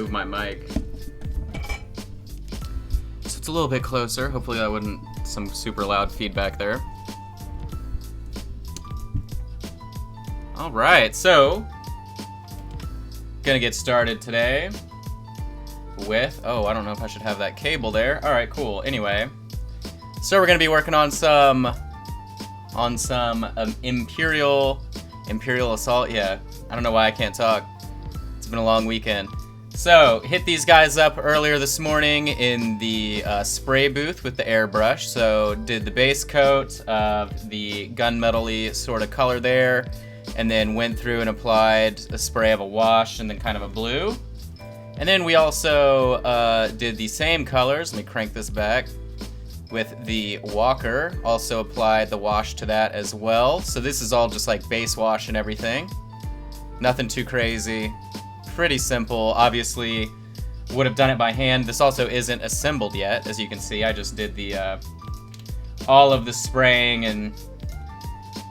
move my mic. So it's a little bit closer. Hopefully that wasn't some super loud feedback there. Alright, so gonna get started today with, oh, I don't know if I should have that cable there. Alright, cool. Anyway, so we're gonna be working on some Imperial Assault. Yeah, I don't know why I can't talk. It's been a long weekend. So, hit these guys up earlier this morning in the spray booth with the airbrush. So, did the base coat of the gunmetal-y sort of color there, and then went through and applied a spray of a wash and then kind of a blue. And then we also did the same colors. Let me crank this back. With the Walker, also applied the wash to that as well. So this is all just like base wash and everything. Nothing too crazy. Pretty simple. Obviously, would have done it by hand. This also isn't assembled yet, as you can see. I just did the all of the spraying and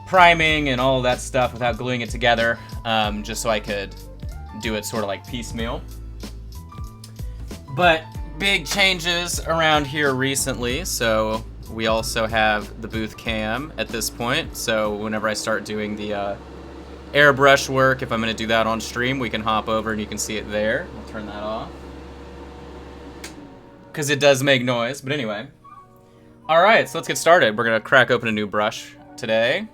priming and all of that stuff without gluing it together, just so I could do it sort of like piecemeal. But big changes around here recently, so we also have the booth cam at this point, so whenever I start doing the airbrush work, if I'm going to do that on stream, we can hop over and you can see it there. I'll turn that off because it does make noise, but anyway. Alright, so let's get started. We're going to crack open a new brush today.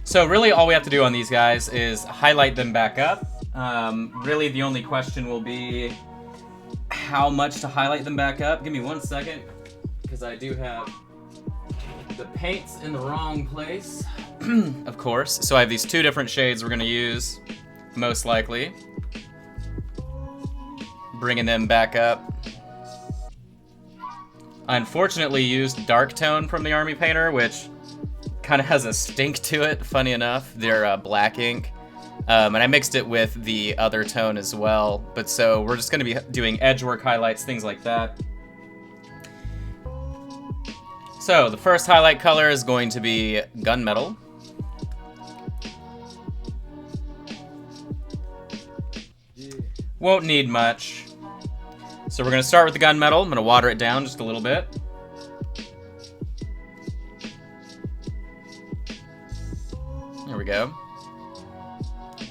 So really all we have to do on these guys is highlight them back up. Really the only question will be how much to highlight them back up. Give me 1 second, because I do have the paints in the wrong place, of course. So I have these two different shades we're going to use, most likely. Bringing them back up. I unfortunately used Dark Tone from the Army Painter, which kind of has a stink to it, funny enough. They're black ink. And I mixed it with the other tone as well. But so we're just going to be doing edge work highlights, things like that. So the first highlight color is going to be gunmetal. Won't need much. So we're going to start with the gunmetal. I'm going to water it down just a little bit. There we go.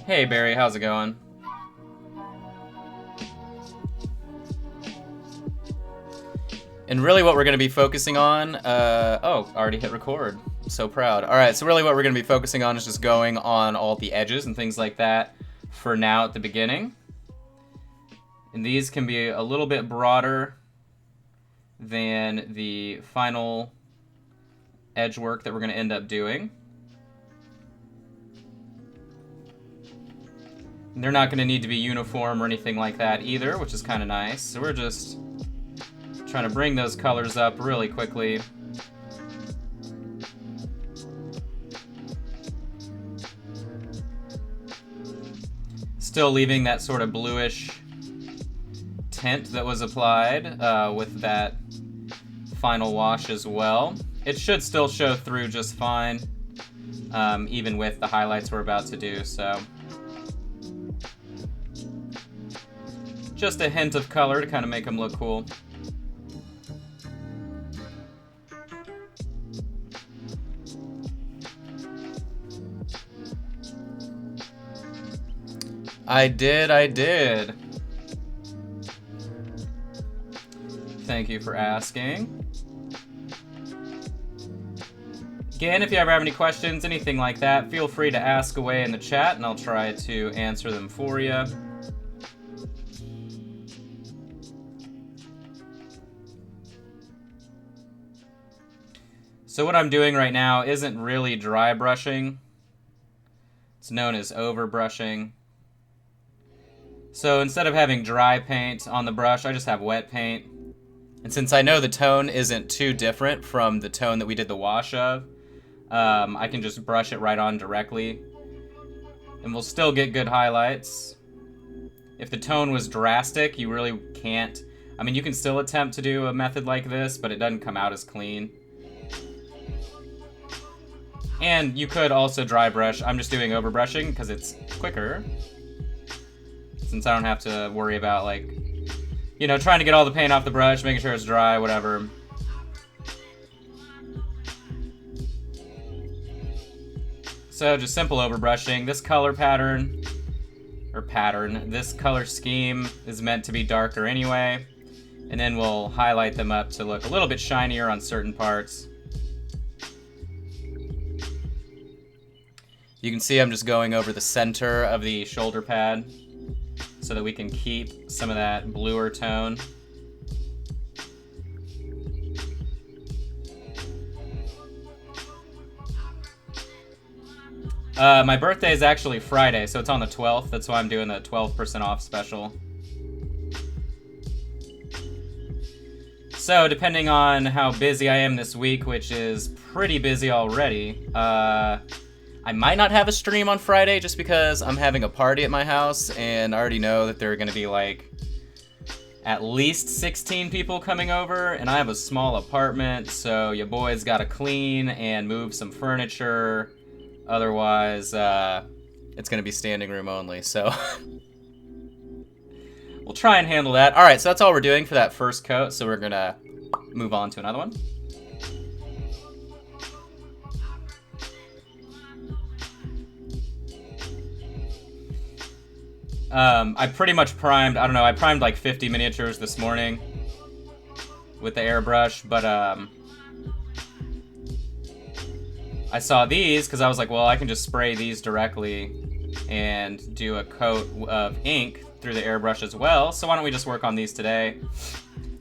Hey Barry, how's it going? And really what we're going to be focusing on, oh, already hit record. I'm so proud. Alright, so really what we're going to be focusing on is just going on all the edges and things like that for now at the beginning. And these can be a little bit broader than the final edge work that we're going to end up doing. They're not going to need to be uniform or anything like that either, which is kind of nice. So we're just trying to bring those colors up really quickly. Still leaving that sort of bluish tint that was applied with that final wash as well. It should still show through just fine, even with the highlights we're about to do, so. Just a hint of color to kind of make them look cool. I did. Thank you for asking. Again, if you ever have any questions, anything like that, feel free to ask away in the chat and I'll try to answer them for you. So what I'm doing right now isn't really dry brushing. It's known as overbrushing. So instead of having dry paint on the brush, I just have wet paint. And since I know the tone isn't too different from the tone that we did the wash of, I can just brush it right on directly. And we'll still get good highlights. If the tone was drastic, you really can't. I mean, you can still attempt to do a method like this, but it doesn't come out as clean. And you could also dry brush. I'm just doing overbrushing because it's quicker. Since I don't have to worry about, like, you know, trying to get all the paint off the brush, making sure it's dry, whatever. So just simple overbrushing. This color pattern, this color scheme is meant to be darker anyway. And then we'll highlight them up to look a little bit shinier on certain parts. You can see I'm just going over the center of the shoulder pad so that we can keep some of that bluer tone. My birthday is actually Friday, so it's on the 12th. That's why I'm doing the 12% off special. So, depending on how busy I am this week, which is pretty busy already, I might not have a stream on Friday just because I'm having a party at my house, and I already know that there are going to be, like, at least 16 people coming over, and I have a small apartment, so your boy's got to clean and move some furniture. Otherwise, it's going to be standing room only, so we'll try and handle that. All right, so that's all we're doing for that first coat, so we're going to move on to another one. I pretty much primed, I don't know, I primed like 50 miniatures this morning with the airbrush, but I saw these because I was like, well, I can just spray these directly and do a coat of ink through the airbrush as well. So why don't we just work on these today?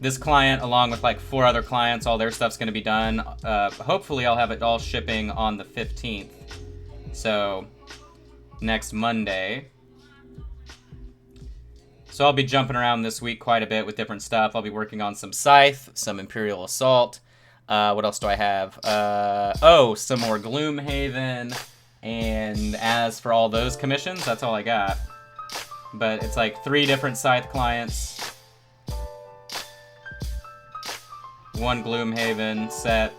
This client, along with like 4 other clients, all their stuff's going to be done. Hopefully I'll have it all shipping on the 15th. So next Monday. So I'll be jumping around this week quite a bit with different stuff. I'll be working on some Scythe, some Imperial Assault. What else do I have? Some more Gloomhaven. And as for all those commissions, that's all I got. But it's like 3 different Scythe clients. 1 Gloomhaven set.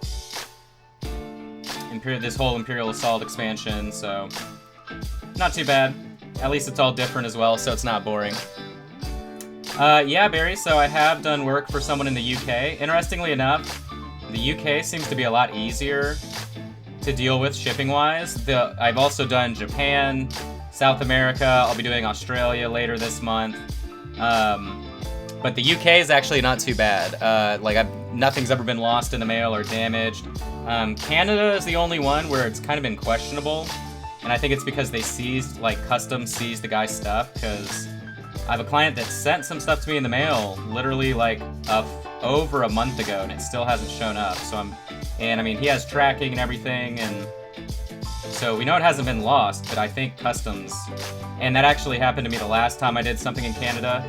This whole Imperial Assault expansion, so not too bad. At least it's all different as well, so it's not boring. Yeah, Barry, so I have done work for someone in the UK. Interestingly enough, the UK seems to be a lot easier to deal with shipping-wise. I've also done Japan, South America. I'll be doing Australia later this month. But the UK is actually not too bad. Nothing's ever been lost in the mail or damaged. Canada is the only one where it's kind of been questionable. And I think it's because they customs seized the guy's stuff, because I have a client that sent some stuff to me in the mail literally over a month ago, and it still hasn't shown up. I mean, he has tracking and everything, and so we know it hasn't been lost, but I think customs, and that actually happened to me the last time I did something in Canada.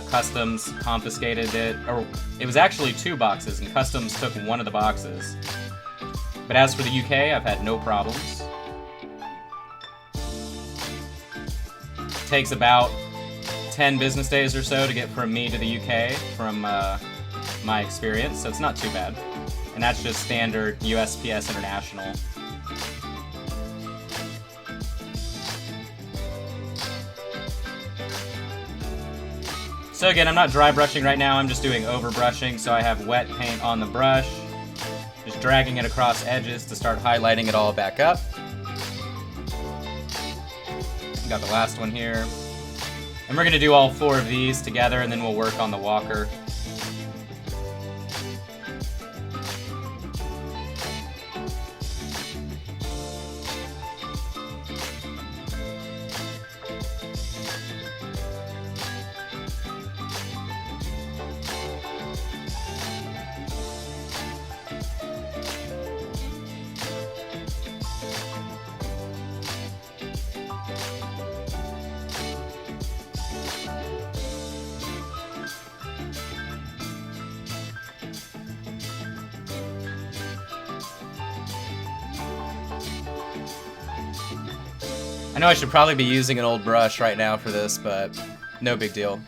Customs confiscated it, or it was actually 2 boxes, and customs took one of the boxes. But as for the UK, I've had no problems. It takes about 10 business days or so to get from me to the UK from my experience, so it's not too bad. And that's just standard USPS International. So again, I'm not dry brushing right now, I'm just doing overbrushing, so I have wet paint on the brush. Just dragging it across edges to start highlighting it all back up. Got the last one here. And we're gonna do all 4 of these together, and then we'll work on the walker. I know I should probably be using an old brush right now for this, but no big deal.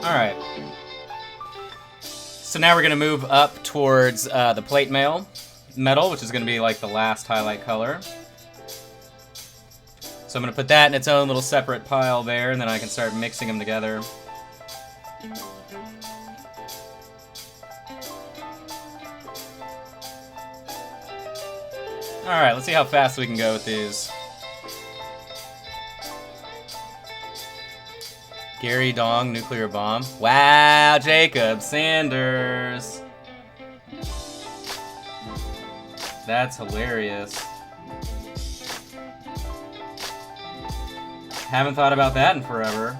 Alright. So now we're going to move up towards the plate metal, which is going to be like the last highlight color. So I'm going to put that in its own little separate pile there, and then I can start mixing them together. Alright, let's see how fast we can go with these. Gary Dong, nuclear bomb. Wow, Jacob Sanders. That's hilarious. Haven't thought about that in forever.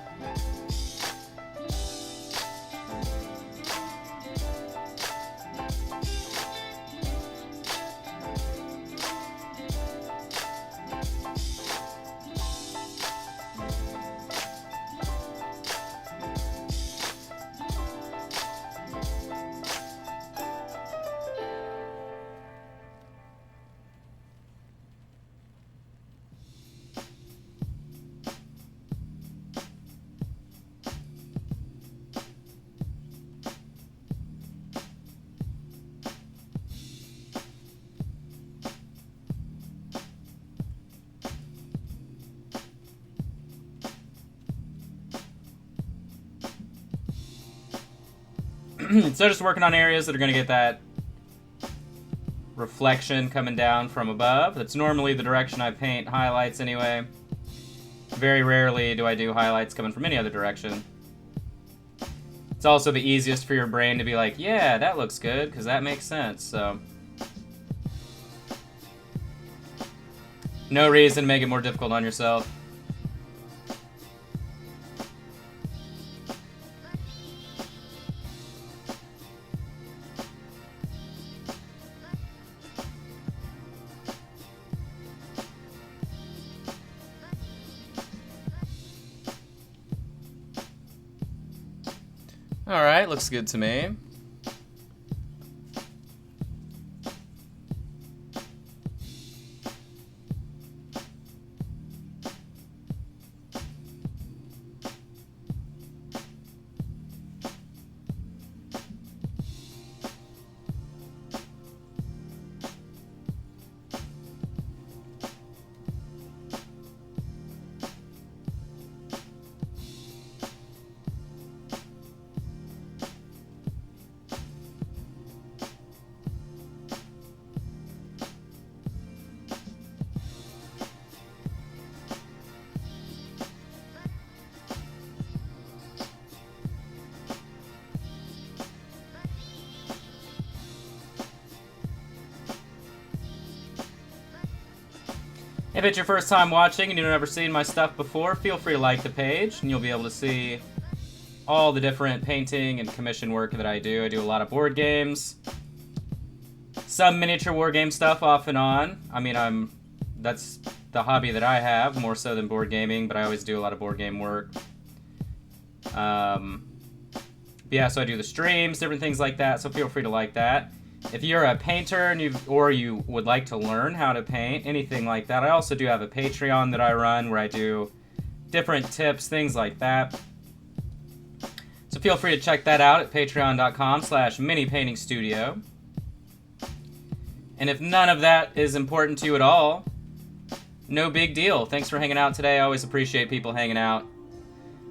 So just working on areas that are going to get that reflection coming down from above. That's normally the direction I paint highlights anyway. Very rarely do I do highlights coming from any other direction. It's also the easiest for your brain to be like, yeah, that looks good, because that makes sense, so. No reason to make it more difficult on yourself. Alright, looks good to me. If it's your first time watching and you've never seen my stuff before, feel free to like the page and you'll be able to see all the different painting and commission work that I do. I do a lot of board games, some miniature war game stuff off and on. I mean, that's the hobby that I have, more so than board gaming, but I always do a lot of board game work. Yeah, so I do the streams, different things like that, so feel free to like that. If you're a painter and you would like to learn how to paint, anything like that, I also do have a Patreon that I run where I do different tips, things like that. So feel free to check that out at patreon.com/minipaintingstudio. And if none of that is important to you at all, no big deal. Thanks for hanging out today. I always appreciate people hanging out.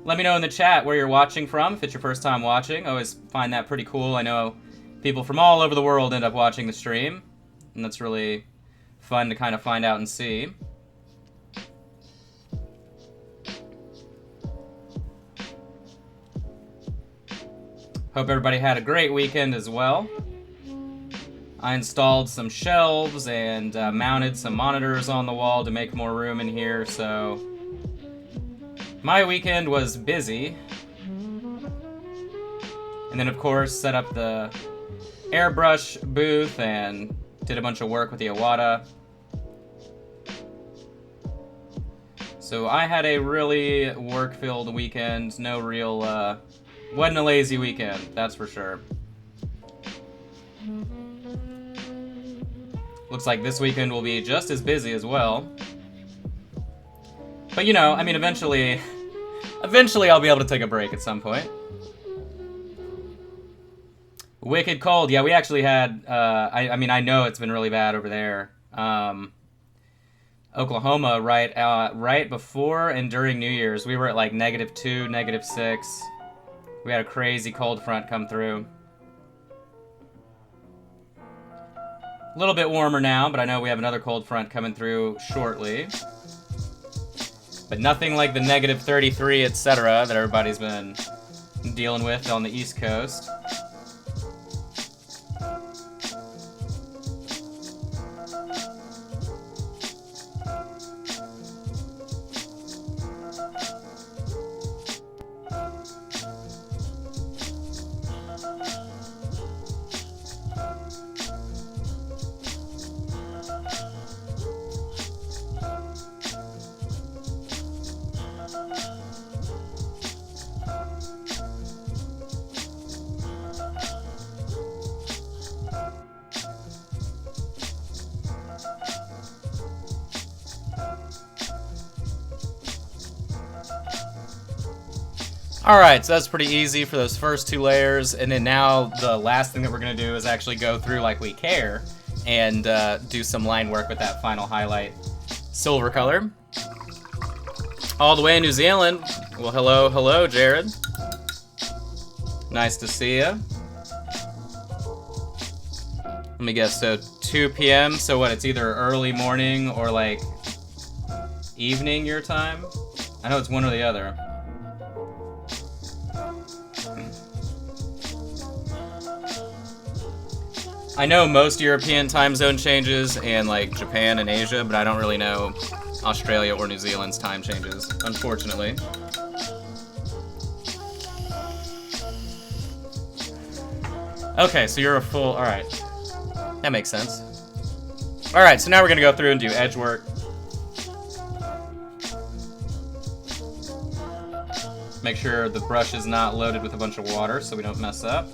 Let me know in the chat where you're watching from, if it's your first time watching. I always find that pretty cool. I know people from all over the world end up watching the stream, and that's really fun to kind of find out and see. Hope everybody had a great weekend as well. I installed some shelves and mounted some monitors on the wall to make more room in here, so my weekend was busy. And then, of course, set up the airbrush booth and did a bunch of work with the Iwata. So I had a really work-filled weekend. No real, wasn't a lazy weekend, that's for sure. Looks like this weekend will be just as busy as well. But you know, I mean, eventually I'll be able to take a break at some point. Wicked cold. Yeah, we actually had. I mean, I know it's been really bad over there. Oklahoma, right before and during New Year's, we were at like -2, -6. We had a crazy cold front come through. A little bit warmer now, but I know we have another cold front coming through shortly. But nothing like the -33, etc. that everybody's been dealing with on the East Coast. Alright, so that's pretty easy for those first 2 layers, and then now the last thing that we're going to do is actually go through like we care and do some line work with that final highlight silver color. All the way in New Zealand. Well, hello, Jared. Nice to see you. Let me guess, so 2 p.m., so what, it's either early morning or like evening your time? I know it's one or the other. I know most European time zone changes and like Japan and Asia, but I don't really know Australia or New Zealand's time changes, unfortunately. Okay, so you're a full, alright. That makes sense. Alright, so now we're gonna go through and do edge work. Make sure the brush is not loaded with a bunch of water so we don't mess up.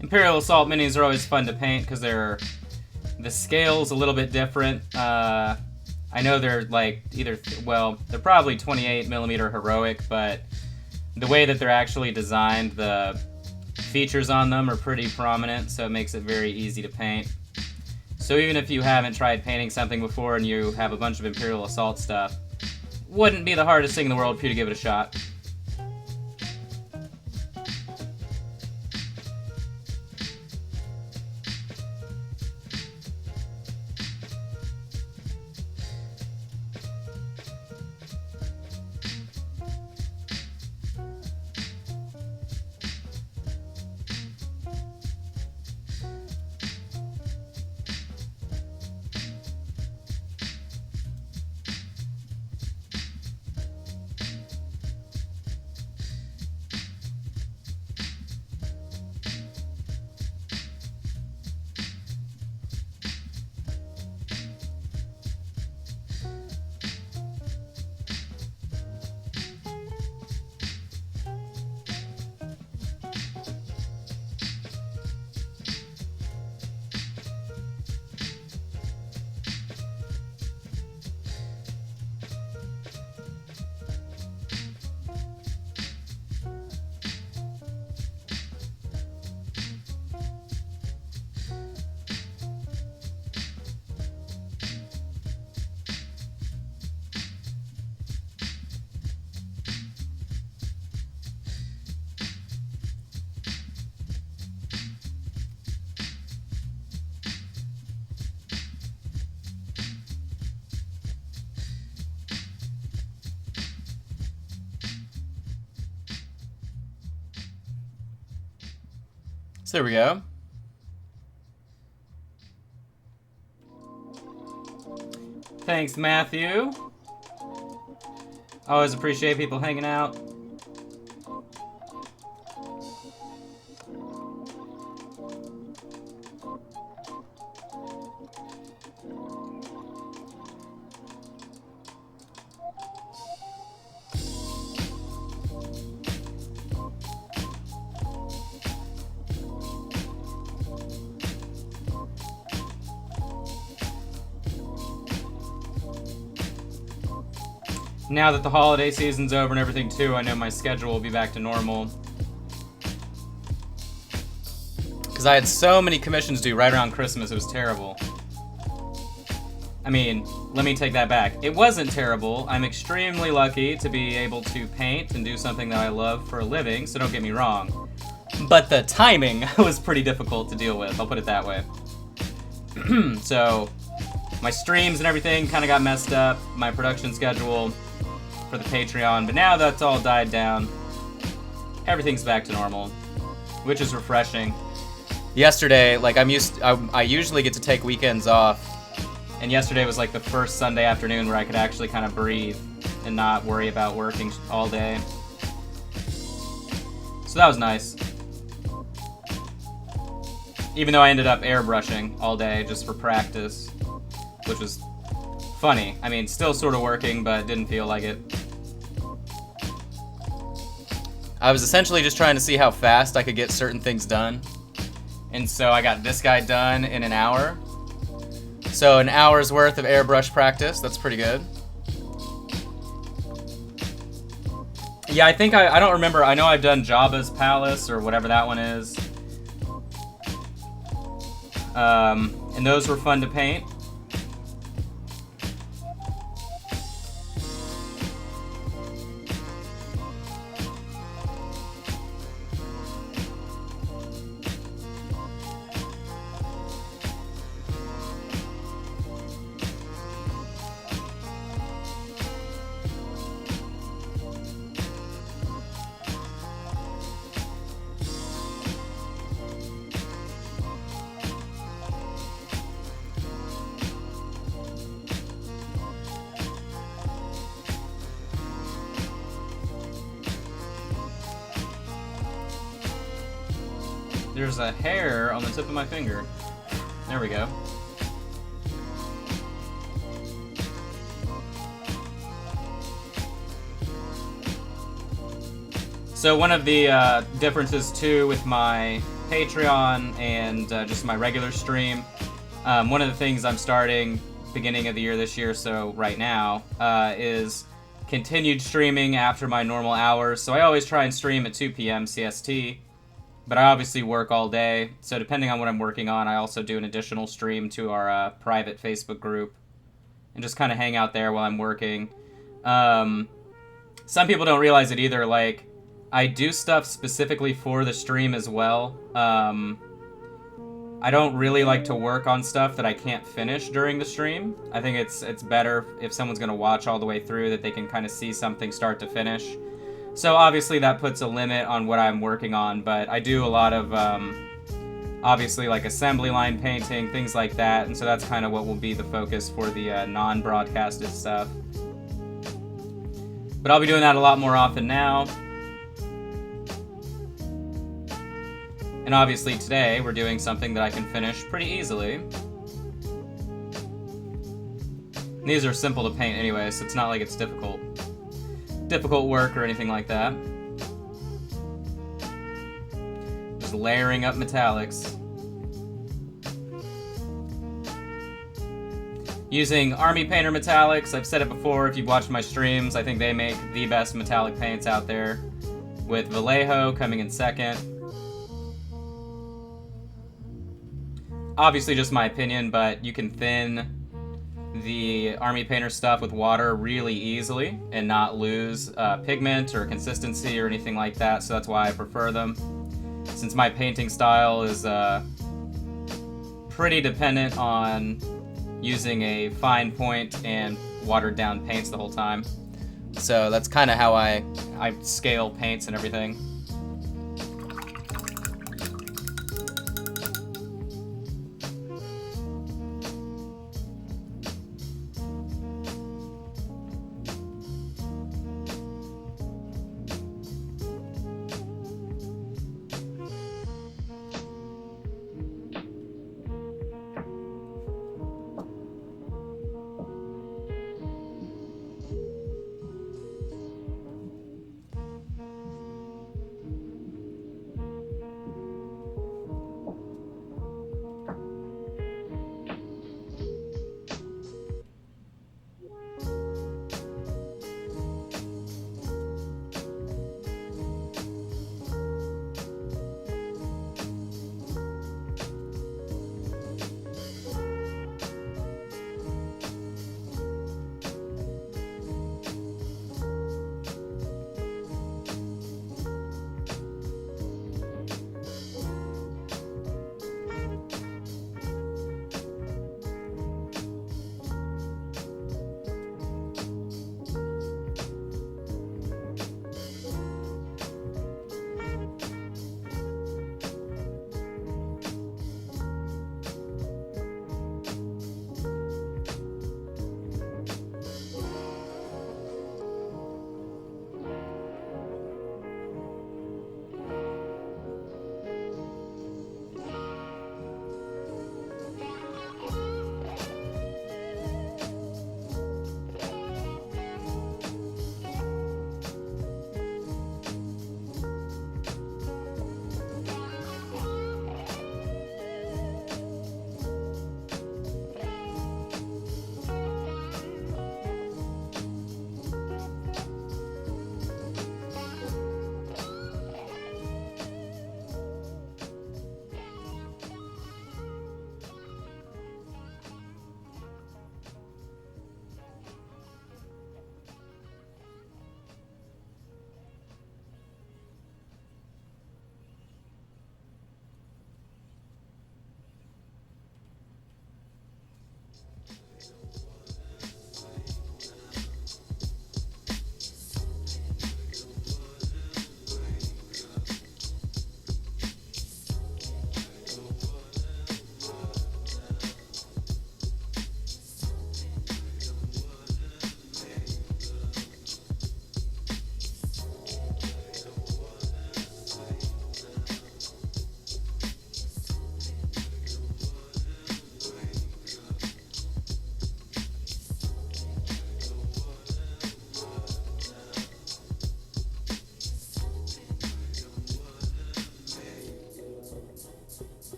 Imperial Assault Minis are always fun to paint because the scale's a little bit different. I know they're like they're probably 28mm heroic, but the way that they're actually designed, the features on them are pretty prominent, so it makes it very easy to paint. So even if you haven't tried painting something before and you have a bunch of Imperial Assault stuff, wouldn't be the hardest thing in the world for you to give it a shot. So there we go. Thanks, Matthew. Always appreciate people hanging out. Now that the holiday season's over and everything too, I know my schedule will be back to normal. Because I had so many commissions due right around Christmas, it was terrible. I mean, let me take that back. It wasn't terrible. I'm extremely lucky to be able to paint and do something that I love for a living, so don't get me wrong. But the timing was pretty difficult to deal with, I'll put it that way. So, my streams and everything kind of got messed up, my production schedule for the Patreon, but now that's all died down. Everything's back to normal, which is refreshing. Yesterday, like I usually get to take weekends off, and yesterday was like the first Sunday afternoon where I could actually kind of breathe and not worry about working all day. So that was nice. Even though I ended up airbrushing all day just for practice, which was funny. I mean, still sort of working, but didn't feel like it. I was essentially just trying to see how fast I could get certain things done. And so I got this guy done in an hour. So an hour's worth of airbrush practice, that's pretty good. Yeah, I think I don't remember, I know I've done Jabba's Palace or whatever that one is. And those were fun to paint. There's a hair on the tip of my finger. There we go. So one of the differences too with my Patreon and just my regular stream, one of the things I'm starting beginning of the year this year, so right now, is continued streaming after my normal hours. So I always try and stream at 2 p.m. CST. But I obviously work all day, so depending on what I'm working on, I also do an additional stream to our private Facebook group and just kind of hang out there while I'm working. Some people don't realize it either. Like, I do stuff specifically for the stream as well. I don't really like to work on stuff that I can't finish during the stream. I think it's better if someone's going to watch all the way through that they can kind of see something start to finish. So obviously that puts a limit on what I'm working on, but I do a lot of, obviously, like assembly line painting, things like that, and so that's kind of what will be the focus for the non-broadcasted stuff. But I'll be doing that a lot more often now. And obviously today we're doing something that I can finish pretty easily. These are simple to paint anyway, so it's not like it's difficult work or anything like that. Just layering up metallics. Using Army Painter metallics, I've said it before if you've watched my streams, I think they make the best metallic paints out there, with Vallejo coming in second. Obviously just my opinion, but you can thin the Army Painter stuff with water really easily and not lose pigment or consistency or anything like that, so that's why I prefer them. Since my painting style is pretty dependent on using a fine point and watered down paints the whole time. So that's kind of how I scale paints and everything.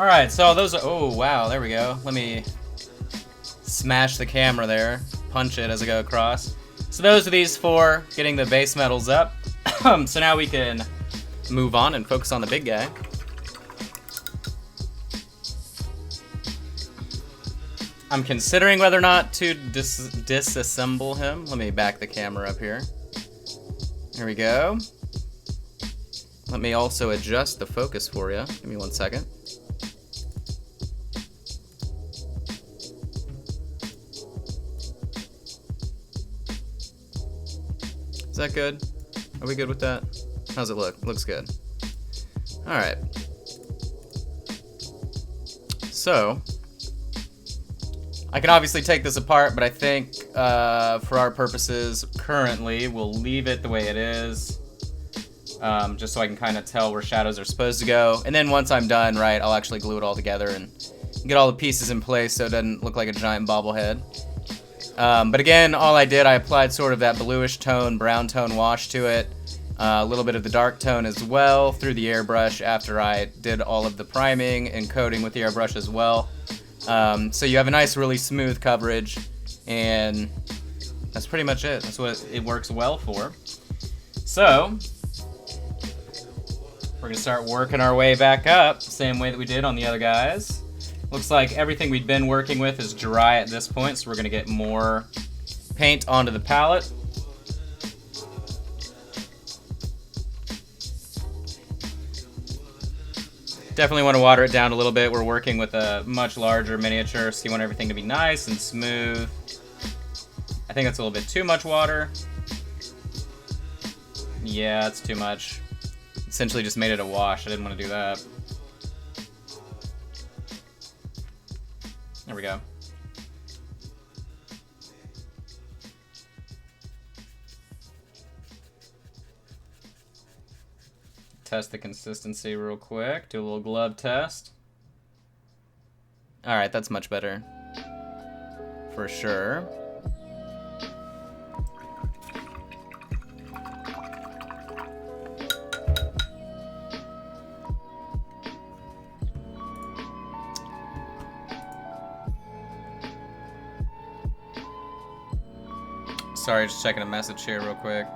Alright, so those are... Oh, wow, there we go. Let me smash the camera there. Punch it as I go across. So those are these 4, getting the base metals up. So now we can move on and focus on the big guy. I'm considering whether or not to disassemble him. Let me back the camera up here. Here we go. Let me also adjust the focus for you. Give me 1 second. Is that good? Are we good with that? How's it look? Looks good. Alright. So, I can obviously take this apart, but I think for our purposes, currently, we'll leave it the way it is. Just so I can kind of tell where shadows are supposed to go. And then once I'm done, right, I'll actually glue it all together and get all the pieces in place so it doesn't look like a giant bobblehead. But again, all I did, I applied sort of that bluish tone, brown tone wash to it. A little bit of the dark tone as well through the airbrush after I did all of the priming and coating with the airbrush as well. So you have a nice, really smooth coverage, and that's pretty much it. That's what it works well for. So, we're going to start working our way back up, same way that we did on the other guys. Looks like everything we've been working with is dry at this point, so we're going to get more paint onto the palette. Definitely want to water it down a little bit. We're working with a much larger miniature, so you want everything to be nice and smooth. I think that's a little bit too much water. Yeah, it's too much. Essentially just made it a wash. I didn't want to do that. There we go. Test the consistency real quick. Do a little glove test. Alright, that's much better. For sure. Sorry, just checking a message here real quick.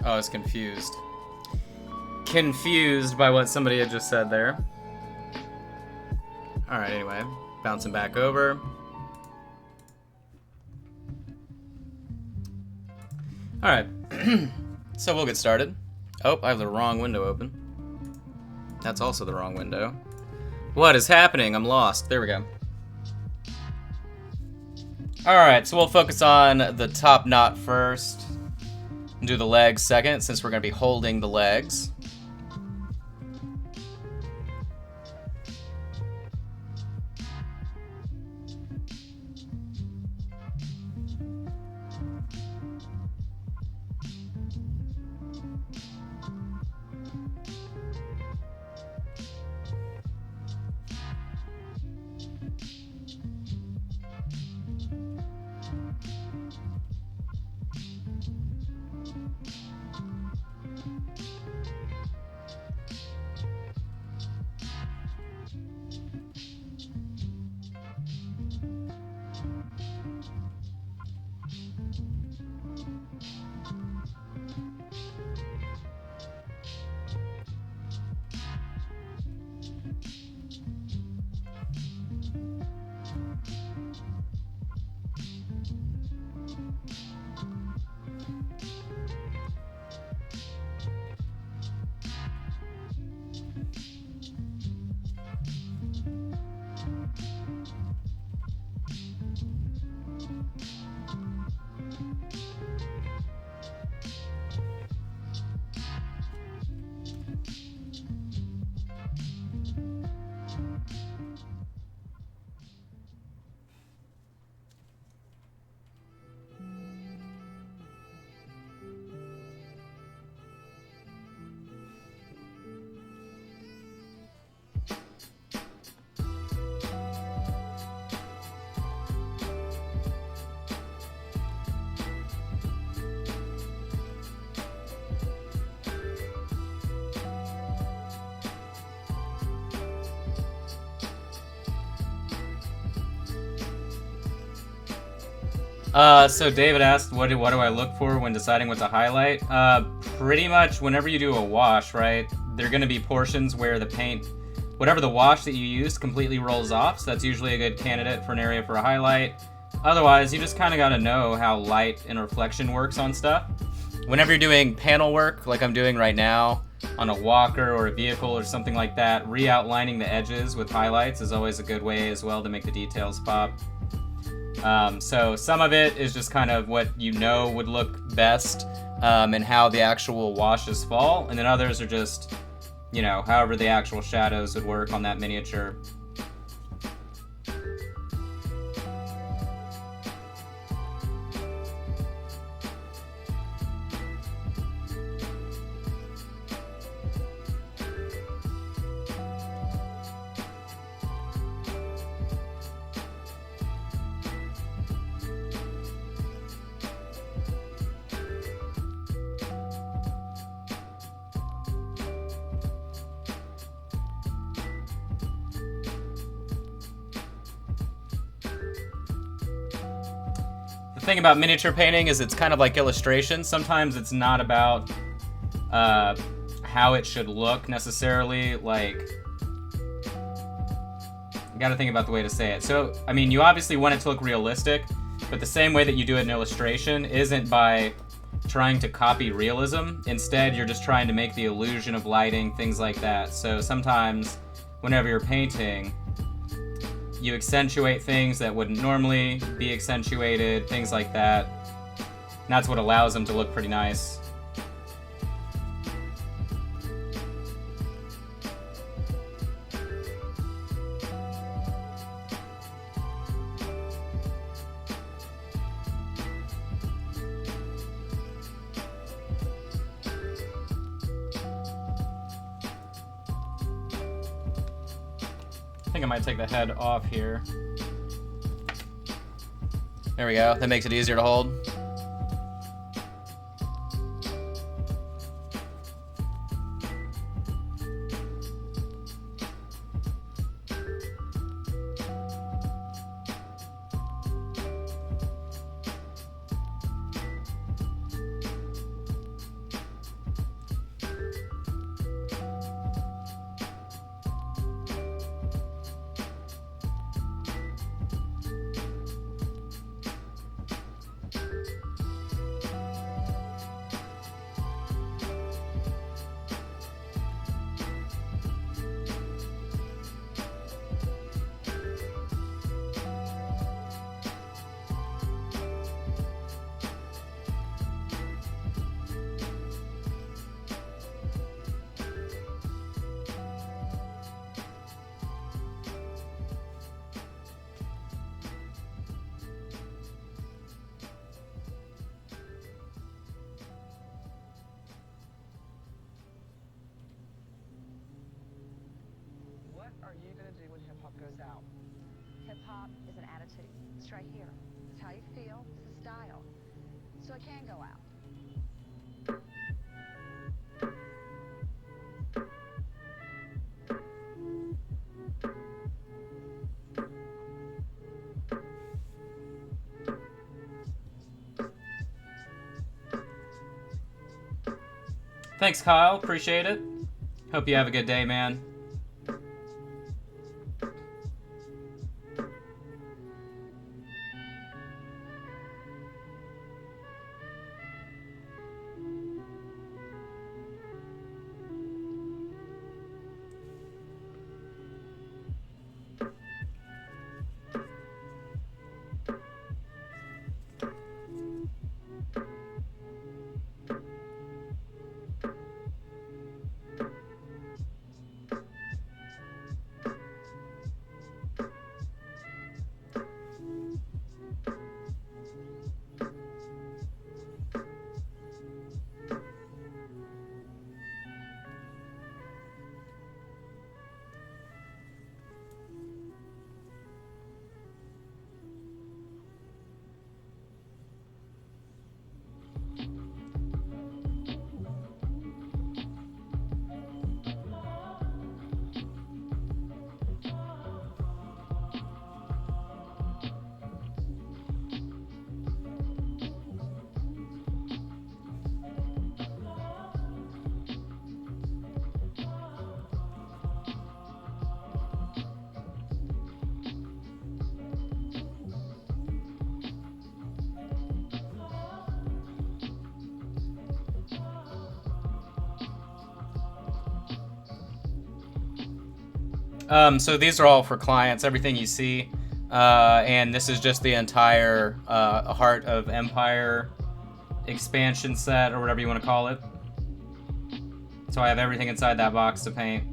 Oh, I was confused. Confused by what somebody had just said there. Alright, anyway. Bouncing back over. Alright. So we'll get started. Oh, I have the wrong window open. That's also the wrong window. What is happening? I'm lost. There we go. Alright, so we'll focus on the top knot first. And do the legs second, since we're going to be holding the legs. So David asked, what do I look for when deciding what to highlight? Pretty much whenever you do a wash, right? There are going to be portions where the paint, whatever the wash that you use, completely rolls off. So that's usually a good candidate for an area for a highlight. Otherwise, you just kind of got to know how light and reflection works on stuff. Whenever you're doing panel work, like I'm doing right now, on a walker or a vehicle or something like that, re-outlining the edges with highlights is always a good way as well to make the details pop. So some of it is just kind of what you know would look best and how the actual washes fall, and then others are just, you know, however the actual shadows would work on that miniature. The thing about miniature painting is it's kind of like illustration. Sometimes it's not about how it should look necessarily. Like, you gotta think about the way to say it. So, I mean, you obviously want it to look realistic, but the same way that you do it in illustration isn't by trying to copy realism. Instead, you're just trying to make the illusion of lighting, things like that. So sometimes, whenever you're painting, you accentuate things that wouldn't normally be accentuated, things like that. And that's what allows them to look pretty nice. I think I might take the head off here. There we go. That makes it easier to hold. What are you going to do when hip-hop goes out? Hip-hop is an attitude. It's right here. It's how you feel. It's a style. So it can go out. Thanks, Kyle. Appreciate it. Hope you have a good day, man. So these are all for clients, everything you see. And this is just the entire Heart of Empire expansion set, or whatever you want to call it. So I have everything inside that box to paint.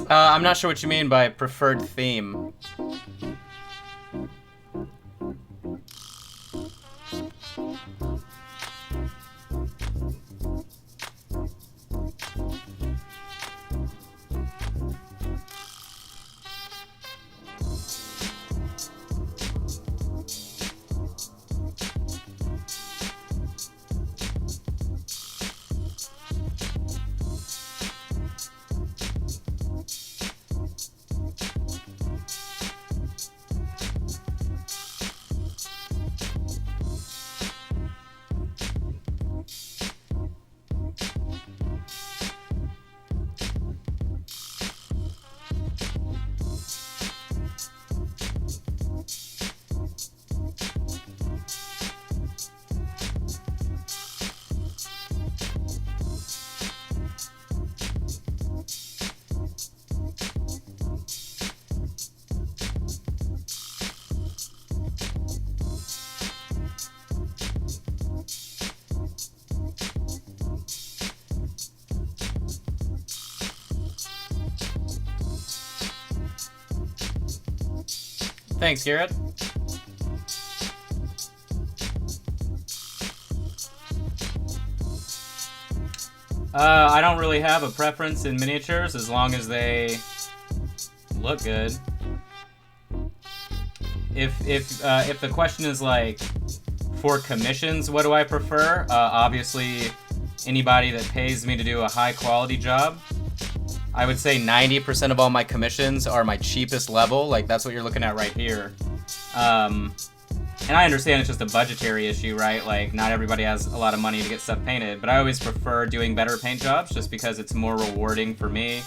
I'm not sure what you mean by preferred theme. Thanks, Garrett. I don't really have a preference in miniatures as long as they look good. If the question is like for commissions, what do I prefer? Obviously, anybody that pays me to do a high quality job. I would say 90% of all my commissions are my cheapest level. Like, that's what you're looking at right here. And I understand it's just a budgetary issue, right? Like, not everybody has a lot of money to get stuff painted. But I always prefer doing better paint jobs just because it's more rewarding for me.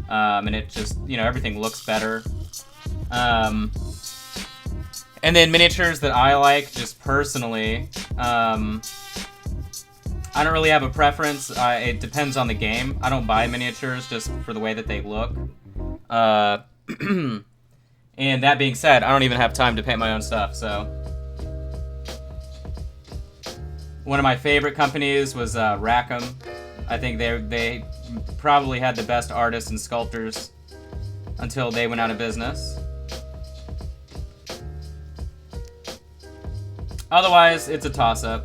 And it just, you know, everything looks better. And then miniatures that I like, just personally, I don't really have a preference. It depends on the game. I don't buy miniatures just for the way that they look. And that being said, I don't even have time to paint my own stuff, so. One of my favorite companies was Rackham. I think they probably had the best artists and sculptors until they went out of business. Otherwise, it's a toss-up.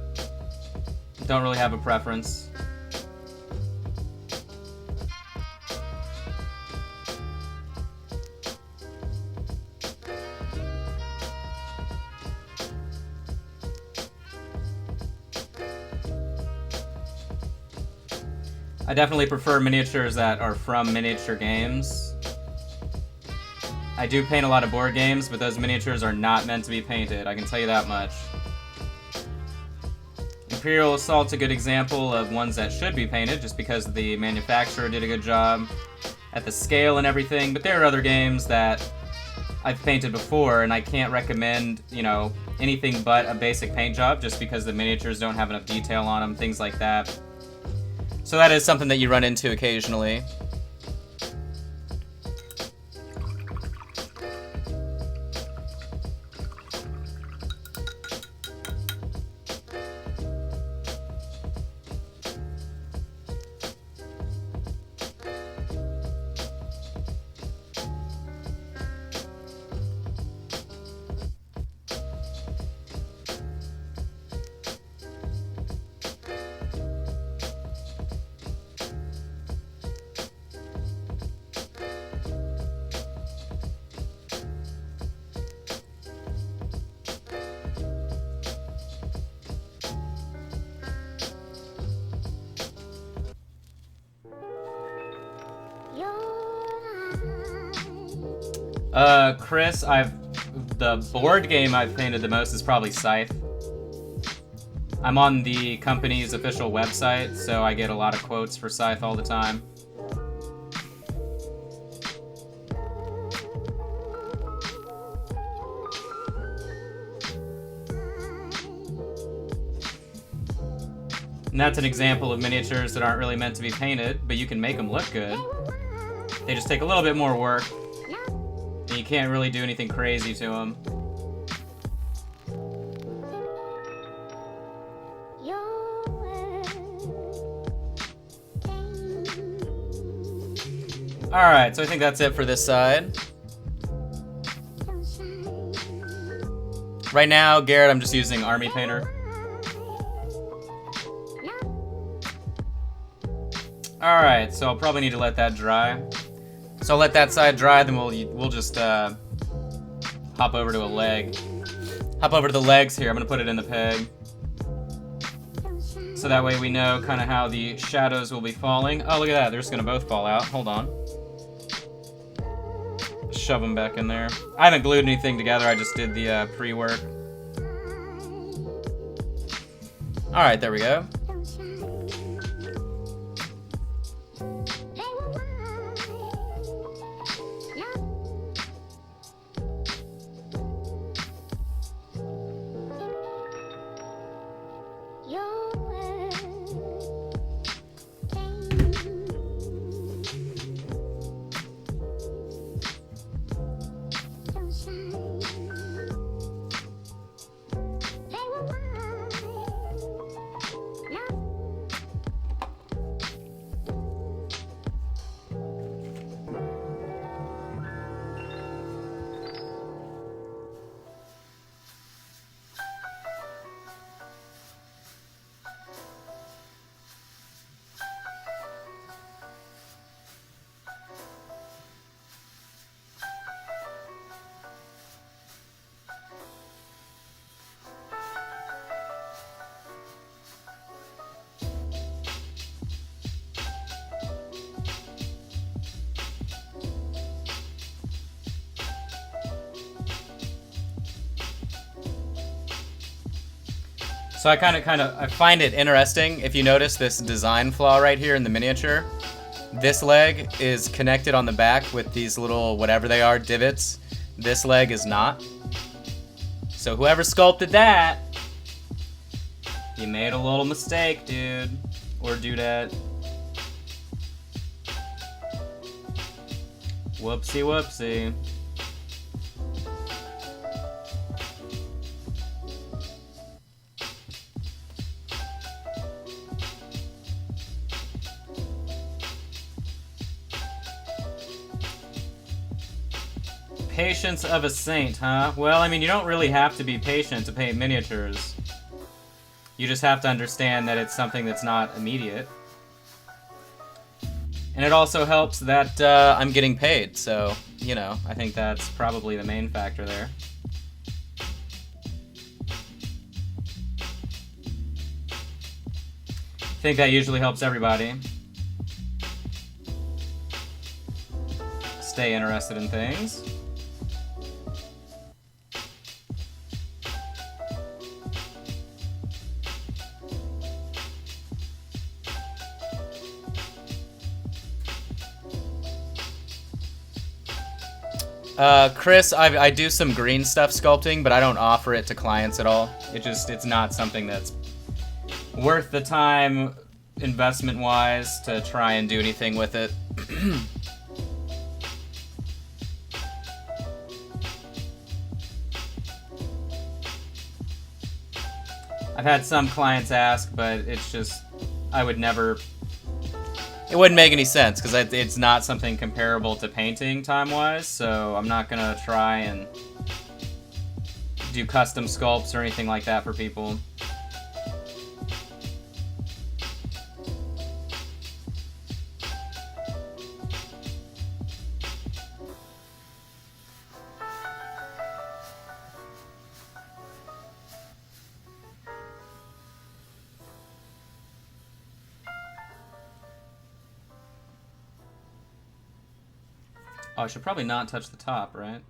Don't really have a preference. I definitely prefer miniatures that are from miniature games. I do paint a lot of board games, but those miniatures are not meant to be painted. I can tell you that much. Imperial Assault's a good example of ones that should be painted, just because the manufacturer did a good job at the scale and everything. But there are other games that I've painted before, and I can't recommend, you know, anything but a basic paint job, just because the miniatures don't have enough detail on them, things like that. So that is something that you run into occasionally. Chris, the board game I've painted the most is probably Scythe. I'm on the company's official website, so I get a lot of quotes for Scythe all the time. And that's an example of miniatures that aren't really meant to be painted, but you can make them look good. They just take a little bit more work. And you can't really do anything crazy to them. Alright, so I think that's it for this side. Right now, Garrett, I'm just using Army Painter. Alright, so I'll probably need to let that dry. So I'll let that side dry, then we'll just hop over to a leg. Hop over to the legs here. I'm gonna put it in the peg. So that way we know kind of how the shadows will be falling. Oh, look at that. They're just gonna both fall out. Hold on. Shove them back in there. I haven't glued anything together. I just did the pre-work. All right, there we go. So I find it interesting. If you notice this design flaw right here in the miniature, this leg is connected on the back with these little, whatever they are, divots. This leg is not. So whoever sculpted that, you made a little mistake, dude. Or dudette. Whoopsie whoopsie. Patience of a saint, huh? Well, I mean, you don't really have to be patient to paint miniatures. You just have to understand that it's something that's not immediate. And it also helps that I'm getting paid, so, you know, I think that's probably the main factor there. I think that usually helps everybody stay interested in things. Chris, I do some green stuff sculpting, but I don't offer it to clients at all. It's not something that's worth the time investment-wise to try and do anything with it. I've had some clients ask, but it's just, I would never, it wouldn't make any sense because it's not something comparable to painting time-wise, so I'm not gonna try and do custom sculpts or anything like that for people. Oh, I should probably not touch the top, right?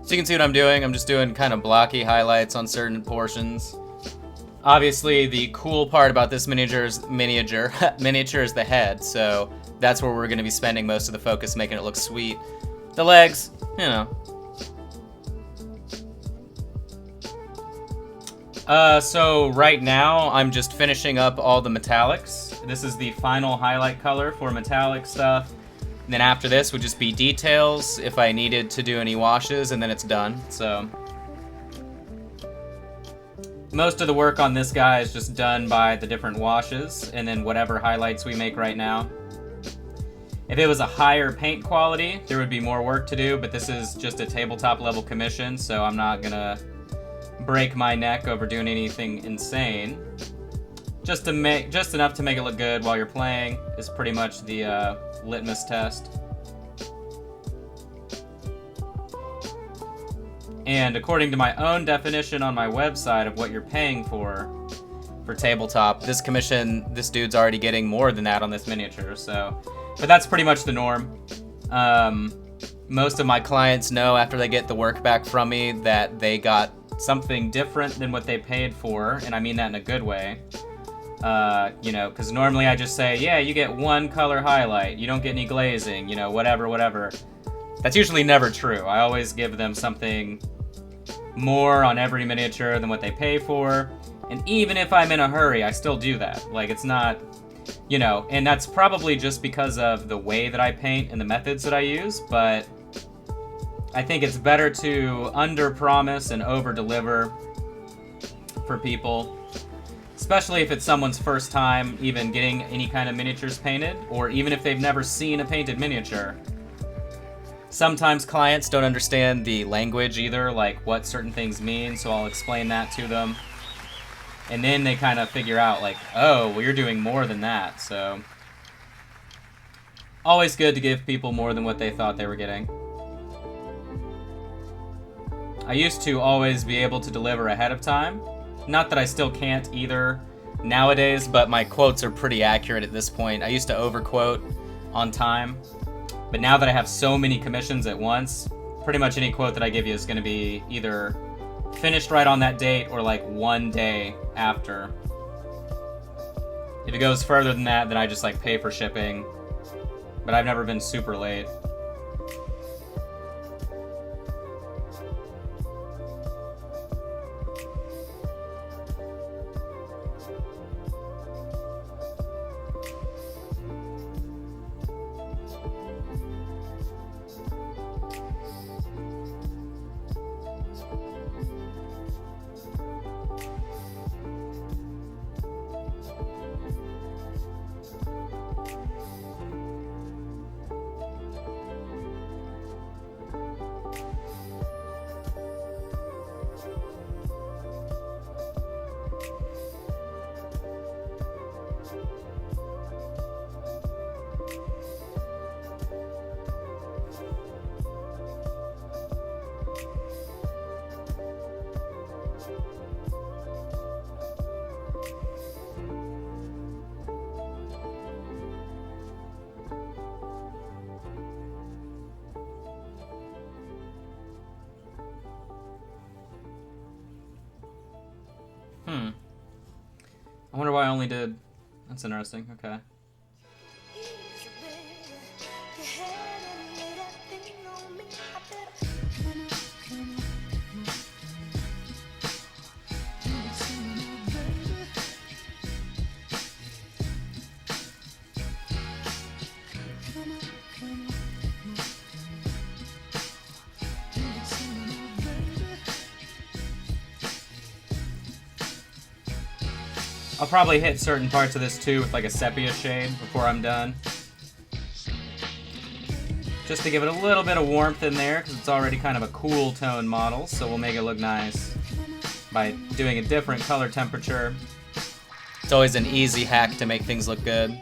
So you can see what I'm doing. I'm just doing kind of blocky highlights on certain portions. Obviously, the cool part about this miniature is the head, so that's where we're going to be spending most of the focus, making it look sweet. The legs, you know. So right now, I'm just finishing up all the metallics. This is the final highlight color for metallic stuff. And then after this would just be details if I needed to do any washes, and then it's done. So most of the work on this guy is just done by the different washes and then whatever highlights we make right now. If it was a higher paint quality, there would be more work to do, but this is just a tabletop level commission, so I'm not gonna break my neck over doing anything insane. Just enough to make it look good while you're playing is pretty much the litmus test. And according to my own definition on my website of what you're paying for tabletop, this commission, this dude's already getting more than that on this miniature, so. But that's pretty much the norm. Most of my clients know after they get the work back from me that they got something different than what they paid for, and I mean that in a good way. You know, because normally I just say, yeah, you get one color highlight, you don't get any glazing, you know, whatever. That's usually never true. I always give them something more on every miniature than what they pay for, and even if I'm in a hurry, I still do that. Like, it's not, you know, and that's probably just because of the way that I paint and the methods that I use, but I think it's better to under-promise and over-deliver for people, especially if it's someone's first time even getting any kind of miniatures painted, or even if they've never seen a painted miniature. Sometimes clients don't understand the language either, like what certain things mean, so I'll explain that to them. And then they kind of figure out, like, oh, well, you're doing more than that, so. Always good to give people more than what they thought they were getting. I used to always be able to deliver ahead of time. Not that I still can't either nowadays, but my quotes are pretty accurate at this point. I used to overquote on time, but now that I have so many commissions at once, pretty much any quote that I give you is going to be either finished right on that date or like one day after. If it goes further than that, then I just like pay for shipping, but I've never been super late. I wonder why I only did... That's interesting. Okay. I'll probably hit certain parts of this too with like a sepia shade before I'm done. Just to give it a little bit of warmth in there, because it's already kind of a cool tone model, so we'll make it look nice by doing a different color temperature. It's always an easy hack to make things look good.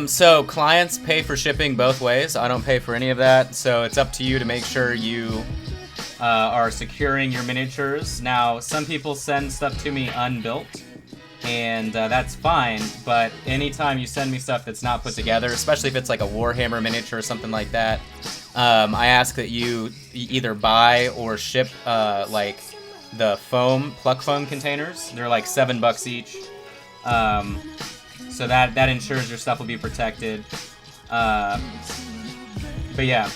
So clients pay for shipping both ways. I don't pay for any of that, so it's up to you to make sure you are securing your miniatures. Now, some people send stuff to me unbuilt, and that's fine, but anytime you send me stuff that's not put together, especially if it's like a Warhammer miniature or something like that, I ask that you either buy or ship like the pluck foam containers. They're like $7 each. So that ensures your stuff will be protected. But yeah,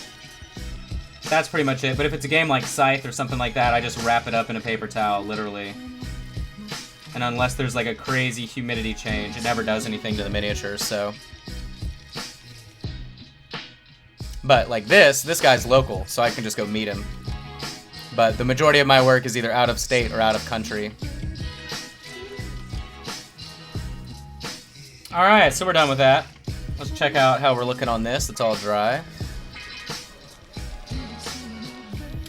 that's pretty much it. But if it's a game like Scythe or something like that, I just wrap it up in a paper towel, literally. And unless there's like a crazy humidity change, it never does anything to the miniatures, so. But like this guy's local, so I can just go meet him. But the majority of my work is either out of state or out of country. Alright, so we're done with that. Let's check out how we're looking on this. It's all dry.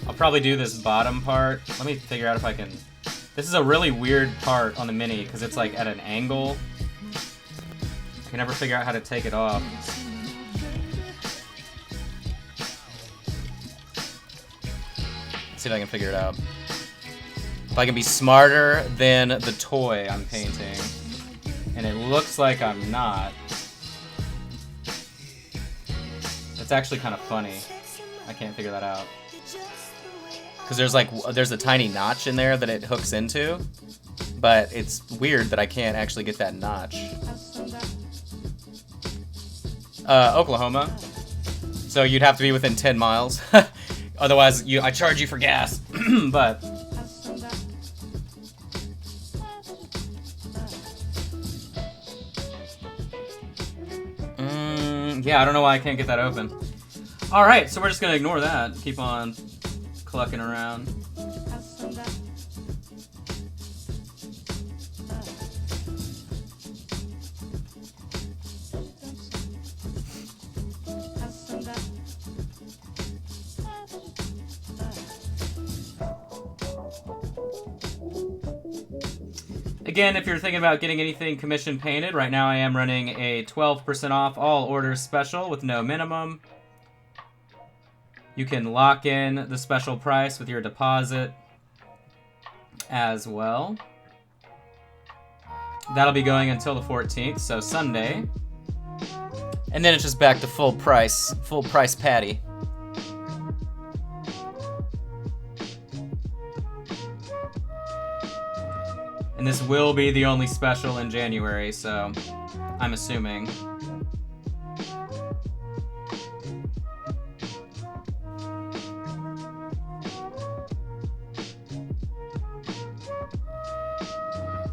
I'll probably do this bottom part. Let me figure out if I can... This is a really weird part on the Mini, because it's like at an angle. I can never figure out how to take it off. Let's see if I can figure it out. If I can be smarter than the toy I'm painting. And it looks like I'm not. It's actually kind of funny. I can't figure that out. Because there's a tiny notch in there that it hooks into, but it's weird that I can't actually get that notch. Oklahoma. So you'd have to be within 10 miles. Otherwise, I charge you for gas. But yeah, I don't know why I can't get that open. All right, so we're just gonna ignore that. Keep on clucking around. Again, if you're thinking about getting anything commission painted, right now I am running a 12% off all orders special with no minimum. You can lock in the special price with your deposit as well. That'll be going until the 14th, so Sunday. And then it's just back to full price patty. And this will be the only special in January, so I'm assuming.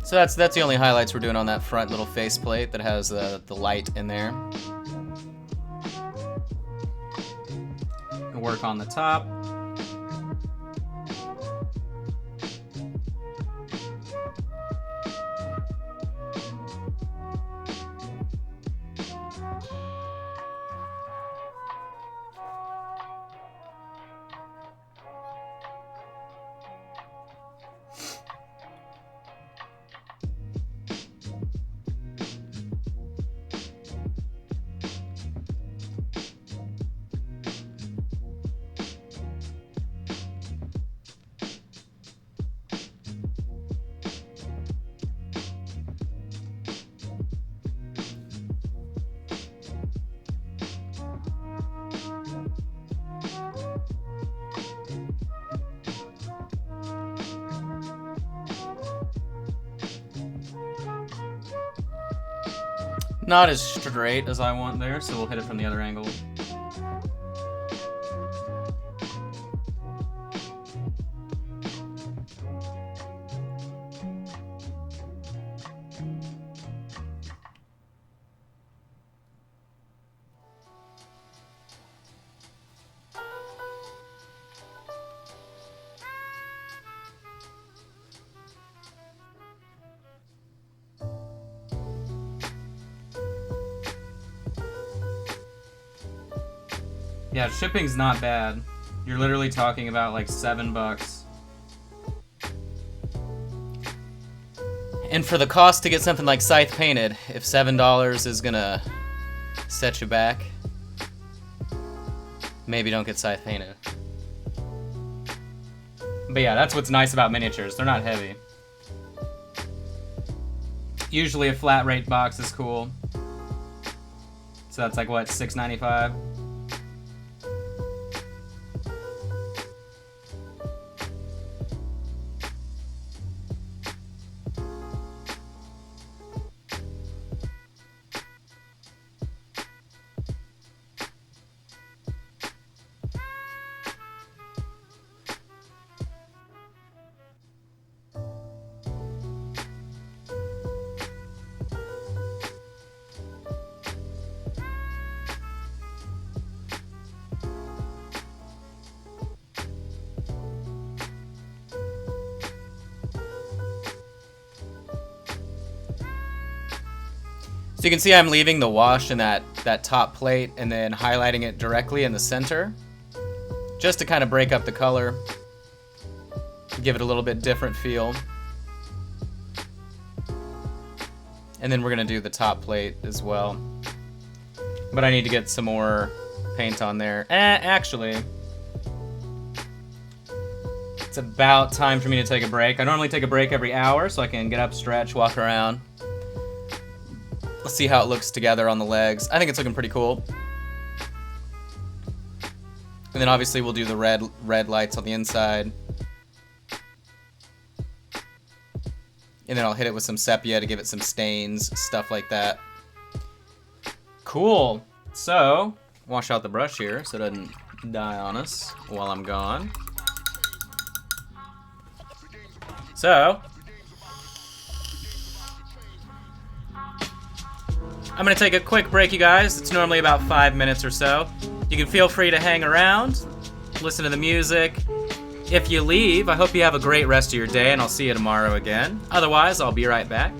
So that's the only highlights we're doing on that front little faceplate that has the light in there. We'll work on the top. Not as straight as I want there, so we'll hit it from the other angle. Yeah, shipping's not bad. You're literally talking about like $7. And for the cost to get something like Scythe painted, if $7 is gonna set you back, maybe don't get Scythe painted. But yeah, that's what's nice about miniatures. They're not heavy. Usually a flat rate box is cool. So that's like what, $6.95? So you can see I'm leaving the wash in that top plate and then highlighting it directly in the center, just to kind of break up the color, give it a little bit different feel. And then we're gonna do the top plate as well. But I need to get some more paint on there. Actually, it's about time for me to take a break. I normally take a break every hour so I can get up, stretch, walk around. Let's see how it looks together on the legs. I think it's looking pretty cool. And then obviously we'll do the red lights on the inside. And then I'll hit it with some sepia to give it some stains, stuff like that. Cool. So, wash out the brush here so it doesn't die on us while I'm gone. So, I'm gonna take a quick break, you guys. It's normally about 5 minutes or so. You can feel free to hang around, listen to the music. If you leave, I hope you have a great rest of your day, and I'll see you tomorrow again. Otherwise, I'll be right back.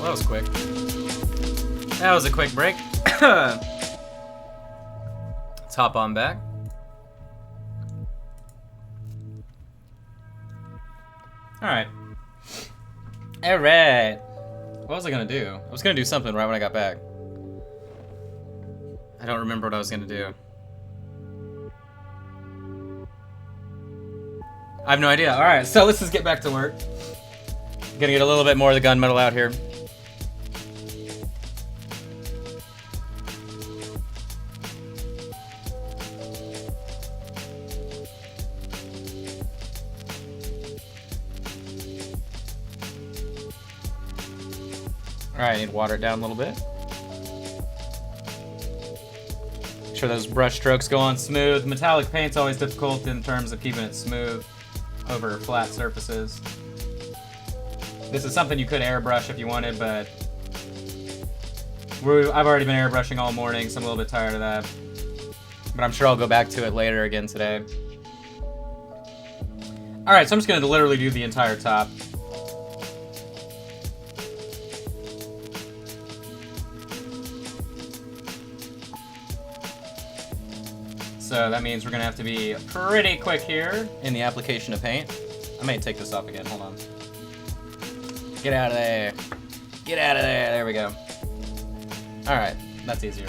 that was quick. That was a quick break. Let's hop on back. Alright. Alright. What was I gonna do? I was gonna do something right when I got back. I don't remember what I was gonna do. I have no idea. Alright, so let's just get back to work. Gonna get a little bit more of the gunmetal out here. Alright, I need to water it down a little bit. Make sure those brush strokes go on smooth. Metallic paint's always difficult in terms of keeping it smooth over flat surfaces. This is something you could airbrush if you wanted, but I've already been airbrushing all morning, so I'm a little bit tired of that. But I'm sure I'll go back to it later again today. Alright, so I'm just going to literally do the entire top. So that means we're going to have to be pretty quick here in the application of paint. I may take this off again. Hold on. Get out of there. Get out of there. There we go. Alright, that's easier.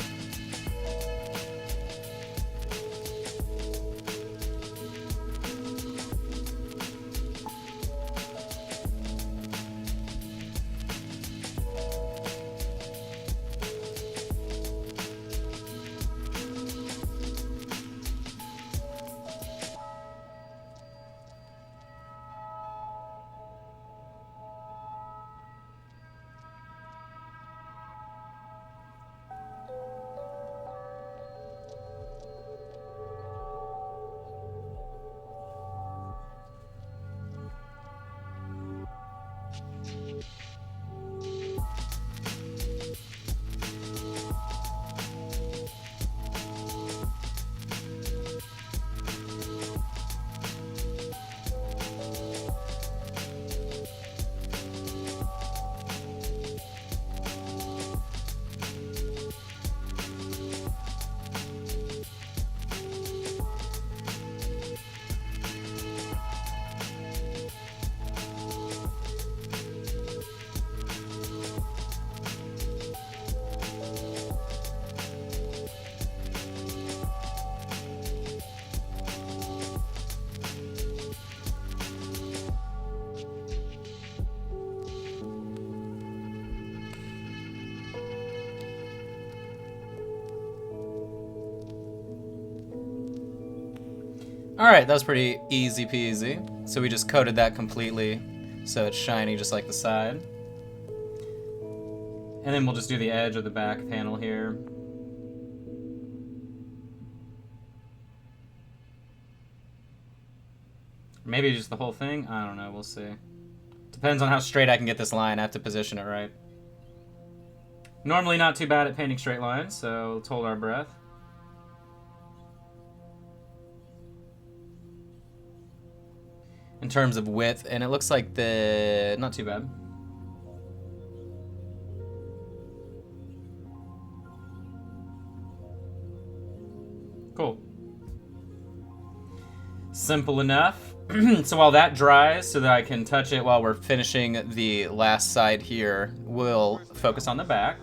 Alright, that was pretty easy peasy. So we just coated that completely so it's shiny just like the side. And then we'll just do the edge of the back panel here. Maybe just the whole thing? I don't know, we'll see. Depends on how straight I can get this line. I have to position it right. Normally not too bad at painting straight lines, so let's hold our breath. In terms of width, and it looks like not too bad. Cool. Simple enough. So while that dries, so that I can touch it while we're finishing the last side here, we'll focus on the back.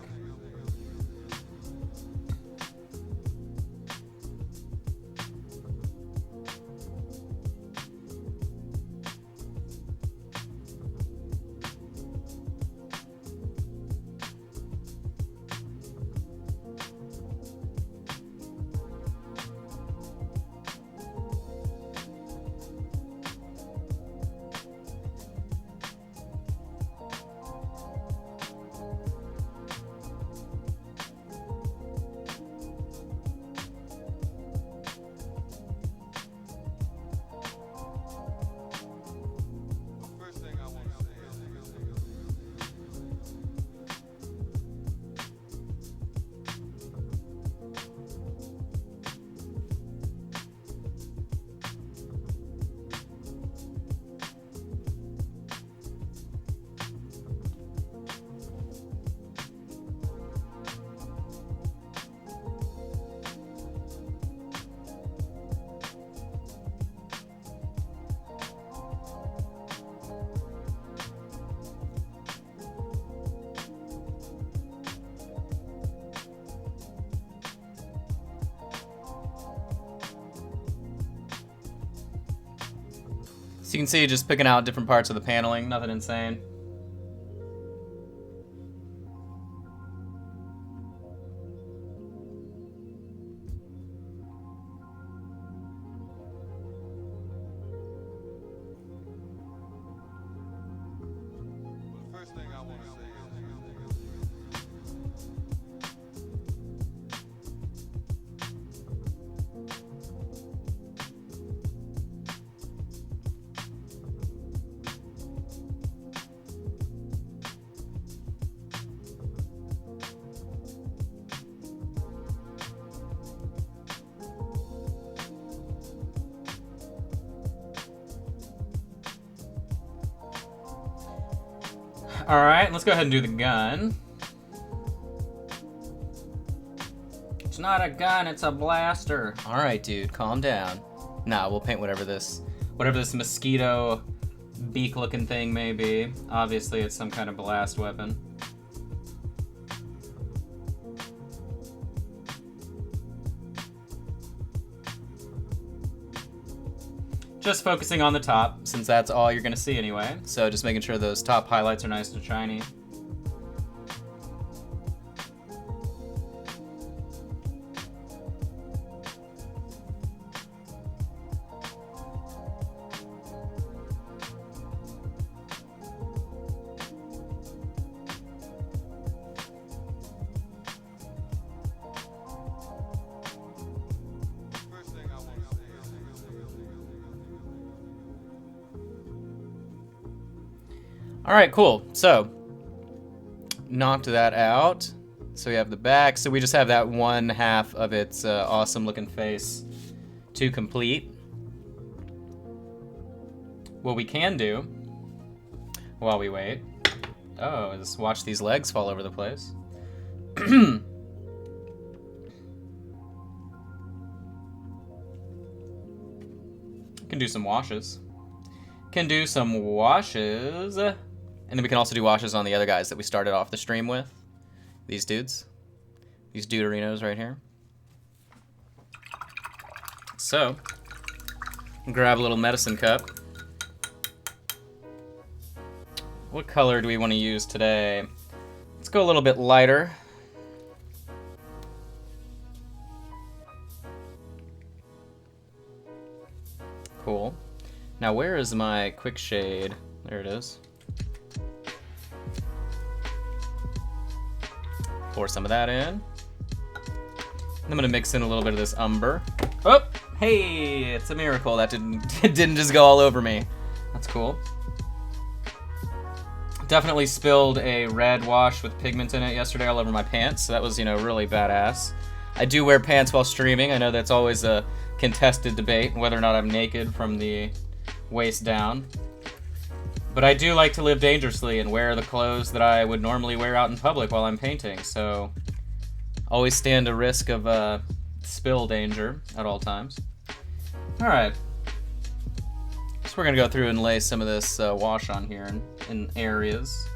So you can see just picking out different parts of the paneling, nothing insane. Alright, let's go ahead and do the gun. It's not a gun, it's a blaster. Alright, dude, calm down. Nah, we'll paint whatever this mosquito beak-looking thing may be. Obviously, it's some kind of blast weapon. Just focusing on the top, since that's all you're gonna see anyway. So just making sure those top highlights are nice and shiny. All right, cool. So, knocked that out. So we have the back. So we just have that one half of its awesome looking face to complete. What we can do while we wait, is watch these legs fall over the place. Can do some washes. And then we can also do washes on the other guys that we started off the stream with. These dudes. These duderinos right here. So, grab a little medicine cup. What color do we want to use today? Let's go a little bit lighter. Cool. Now where is my quick shade? There it is. Pour some of that in. I'm gonna mix in a little bit of this umber. Oh, hey, it's a miracle that didn't just go all over me. That's cool. Definitely spilled a red wash with pigment in it yesterday all over my pants, so that was, really badass. I do wear pants while streaming. I know that's always a contested debate, whether or not I'm naked from the waist down. But I do like to live dangerously and wear the clothes that I would normally wear out in public while I'm painting, so always stand a risk of spill danger at all times. Alright. So we're going to go through and lay some of this wash on here in areas.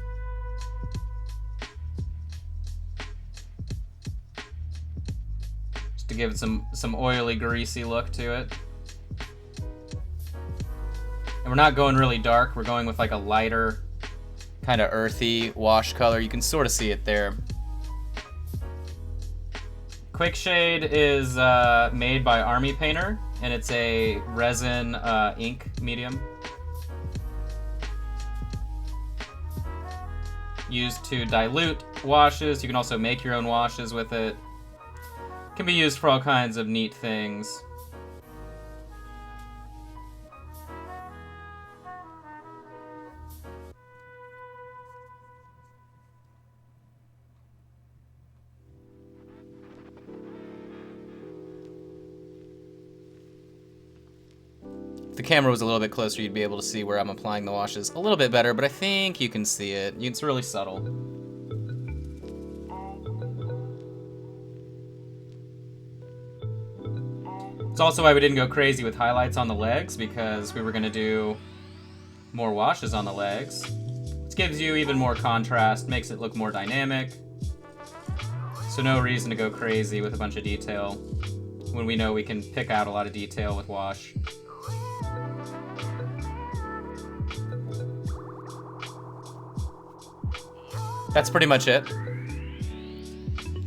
Just to give it some oily, greasy look to it. And we're not going really dark, we're going with like a lighter, kind of earthy wash color. You can sort of see it there. Quick Shade is made by Army Painter, and it's a resin ink medium. Used to dilute washes. You can also make your own washes with it. Can be used for all kinds of neat things. If the camera was a little bit closer, you'd be able to see where I'm applying the washes a little bit better, but I think you can see it. It's really subtle. It's also why we didn't go crazy with highlights on the legs, because we were going to do more washes on the legs. Which gives you even more contrast, makes it look more dynamic. So no reason to go crazy with a bunch of detail when we know we can pick out a lot of detail with wash. That's pretty much it.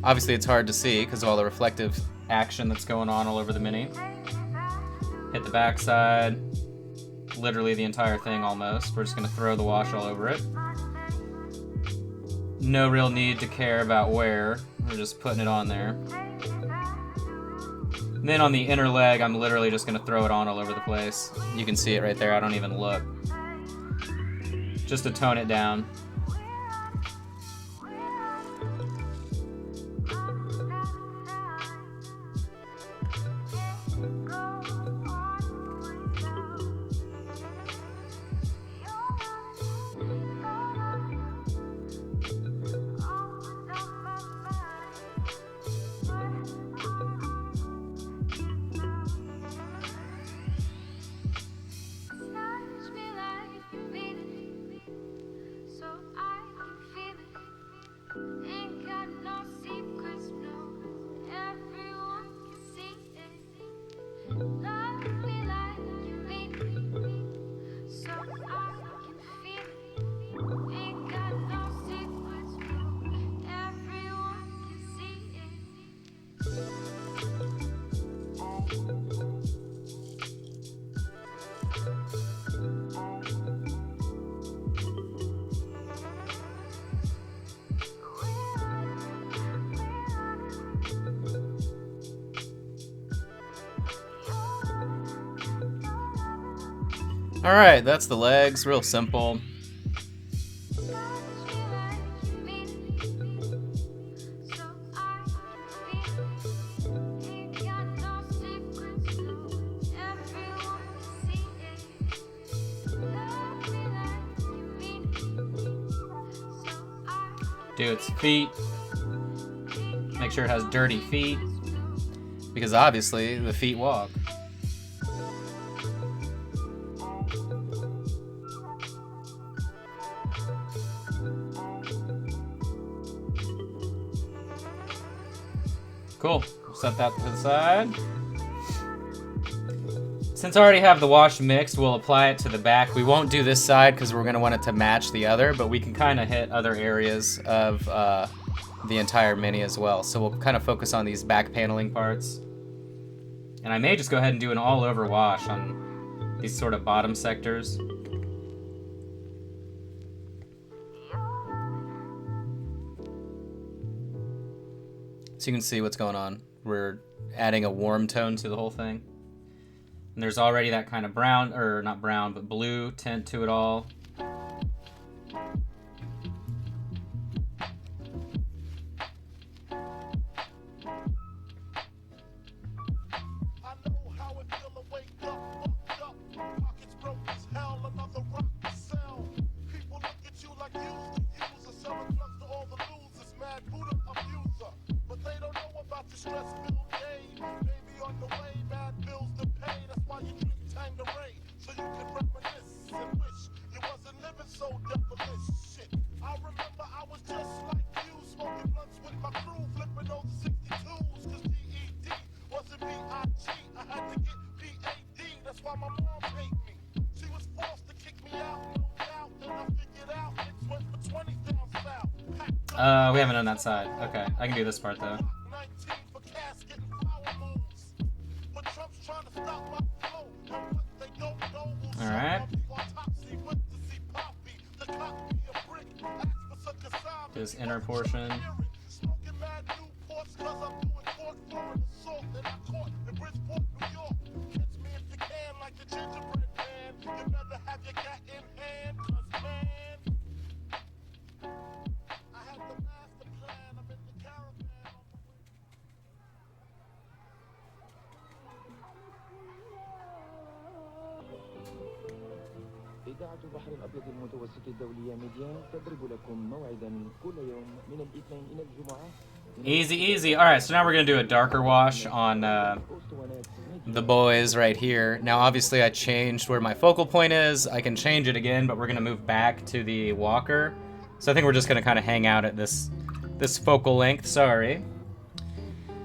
Obviously, it's hard to see because of all the reflective action that's going on all over the Mini. Hit the backside. Literally the entire thing almost. We're just going to throw the wash all over it. No real need to care about where. We're just putting it on there. And then on the inner leg, I'm literally just going to throw it on all over the place. You can see it right there. I don't even look. Just to tone it down. Alright, that's the legs. Real simple. Do its feet. Make sure it has dirty feet. Because obviously, the feet walk. Cool. Set that to the side. Since I already have the wash mixed, we'll apply it to the back. We won't do this side because we're going to want it to match the other, but we can kind of hit other areas of the entire Mini as well. So we'll kind of focus on these back paneling parts. And I may just go ahead and do an all-over wash on these sort of bottom sectors. So you can see what's going on. We're adding a warm tone to the whole thing. And there's already that kind of brown, or not brown, but blue tint to it all. We haven't done that side. Okay, I can do this part though. Alright. Do this inner portion. إذاعة البحر الأبيض المتوسط الدولية ميديا تضرب لكم موعدا كل يوم من الاثنين إلى الجمعة. Easy, easy. Alright, so now we're going to do a darker wash on the boys right here. Now, obviously, I changed where my focal point is. I can change it again, but we're going to move back to the walker. So I think we're just going to kind of hang out at this focal length. Sorry.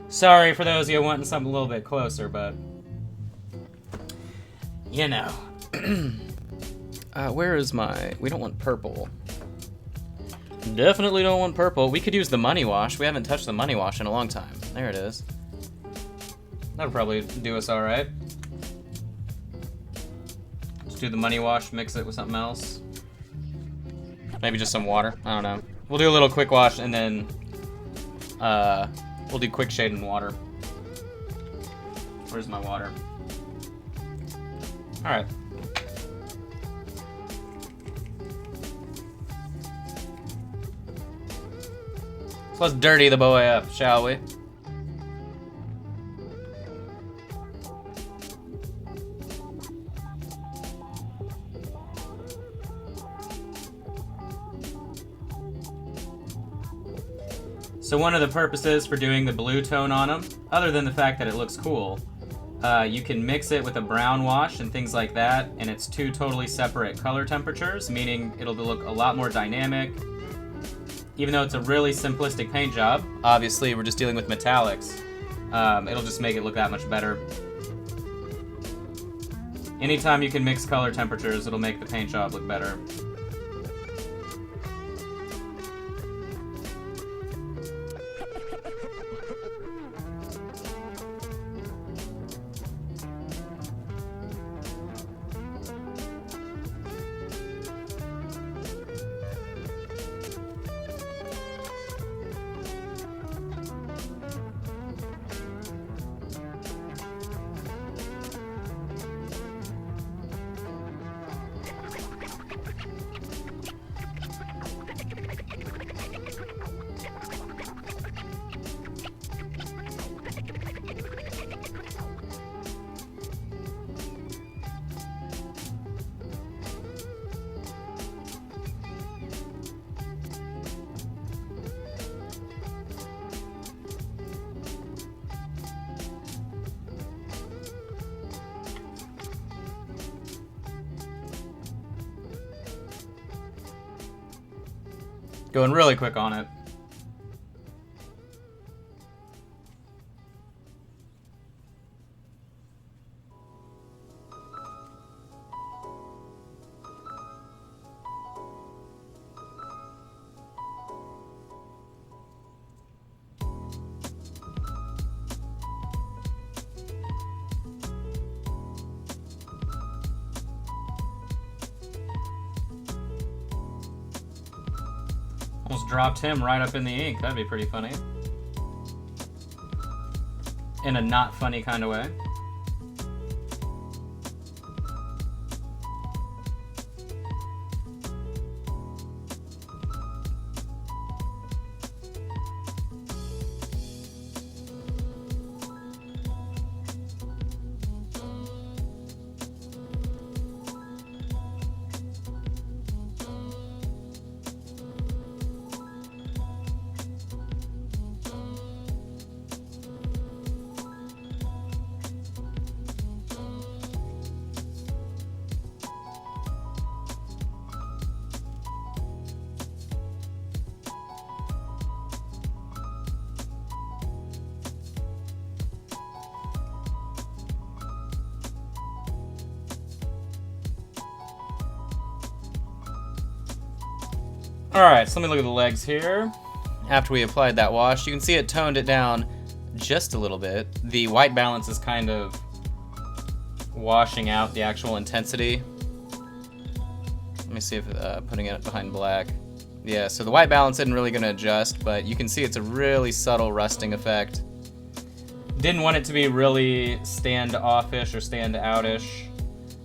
Sorry for those of you wanting something a little bit closer, but... You know. Where is my... We don't want purple. Definitely don't want purple. We could use the money wash. We haven't touched the money wash in a long time. There it is. That'll probably do us all right. Let's do the money wash, mix it with something else. Maybe just some water. I don't know. We'll do a little quick wash and then we'll do quick shade and water. Where's my water? All right. So let's dirty the boy up, shall we? So one of the purposes for doing the blue tone on them, other than the fact that it looks cool, you can mix it with a brown wash and things like that, and it's two totally separate color temperatures, meaning it'll look a lot more dynamic. Even though it's a really simplistic paint job, obviously we're just dealing with metallics, it'll just make it look that much better. Anytime you can mix color temperatures, it'll make the paint job look better. Going really quick on it. Almost dropped him right up in the ink. That'd be pretty funny. In a not funny kind of way. Alright, so let me look at the legs here. After we applied that wash, you can see it toned it down just a little bit. The white balance is kind of washing out the actual intensity. Let me see if putting it behind black. Yeah, so the white balance isn't really going to adjust, but you can see it's a really subtle rusting effect. Didn't want it to be really stand-offish or stand-out-ish.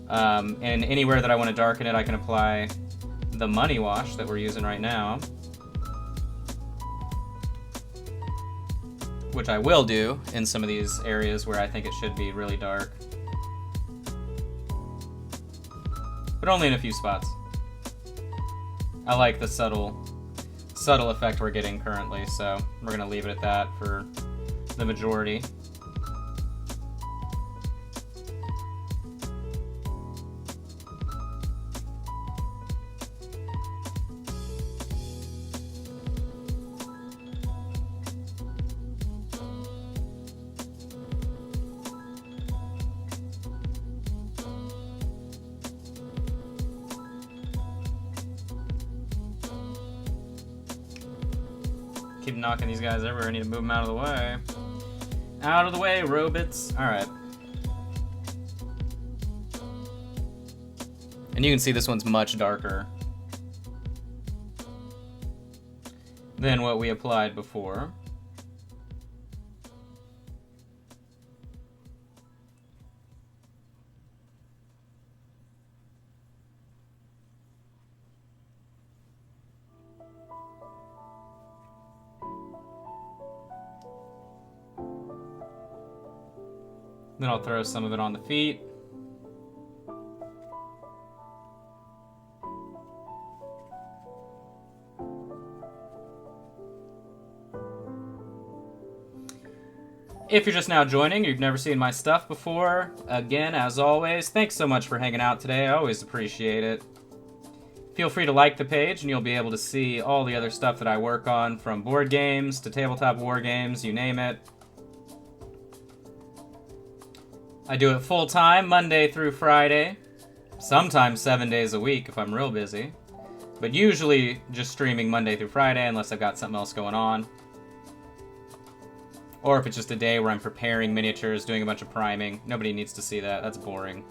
And anywhere that I want to darken it, I can apply the money wash that we're using right now, which I will do in some of these areas where I think it should be really dark, but only in a few spots. I like the subtle effect we're getting currently, so we're gonna leave it at that for the majority. Keep knocking these guys everywhere. I need to move them out of the way. Out of the way, robots. Alright. And you can see this one's much darker than what we applied before. Then I'll throw some of it on the feet. If you're just now joining, you've never seen my stuff before, again, as always, thanks so much for hanging out today. I always appreciate it. Feel free to like the page and you'll be able to see all the other stuff that I work on, from board games to tabletop war games, you name it. I do it full-time, Monday through Friday. Sometimes 7 days a week if I'm real busy. But usually just streaming Monday through Friday unless I've got something else going on. Or if it's just a day where I'm preparing miniatures, doing a bunch of priming. Nobody needs to see that. That's boring.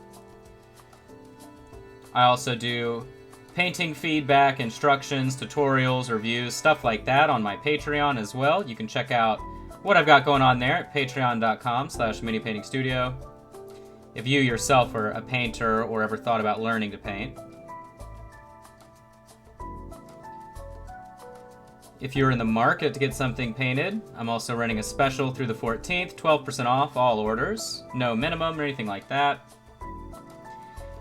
I also do painting feedback, instructions, tutorials, reviews, stuff like that on my Patreon as well. You can check out what I've got going on there at patreon.com/minipaintingstudio. If you yourself are a painter or ever thought about learning to paint. If you're in the market to get something painted, I'm also running a special through the 14th, 12% off all orders. No minimum or anything like that.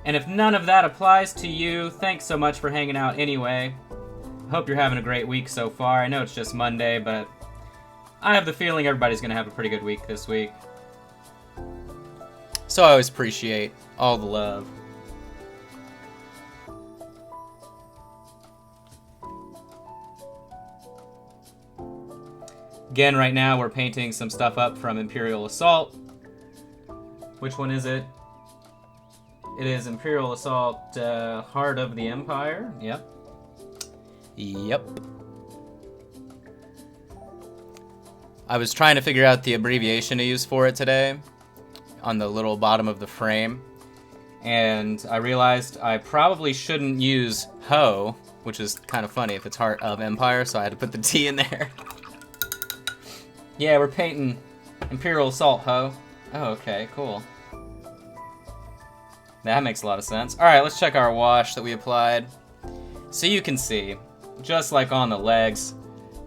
And if none of that applies to you, thanks so much for hanging out anyway. Hope you're having a great week so far. I know it's just Monday, but I have the feeling everybody's going to have a pretty good week this week. So I always appreciate all the love. Again, right now we're painting some stuff up from Imperial Assault. Which one is it? It is Imperial Assault, Heart of the Empire. Yep. Yep. I was trying to figure out the abbreviation to use for it today on the little bottom of the frame, and I realized I probably shouldn't use Ho, which is kind of funny if it's Heart of Empire, so I had to put the T in there. Yeah, we're painting Imperial Assault Ho. Oh, okay, cool. That makes a lot of sense. Alright, let's check our wash that we applied. So you can see, just like on the legs,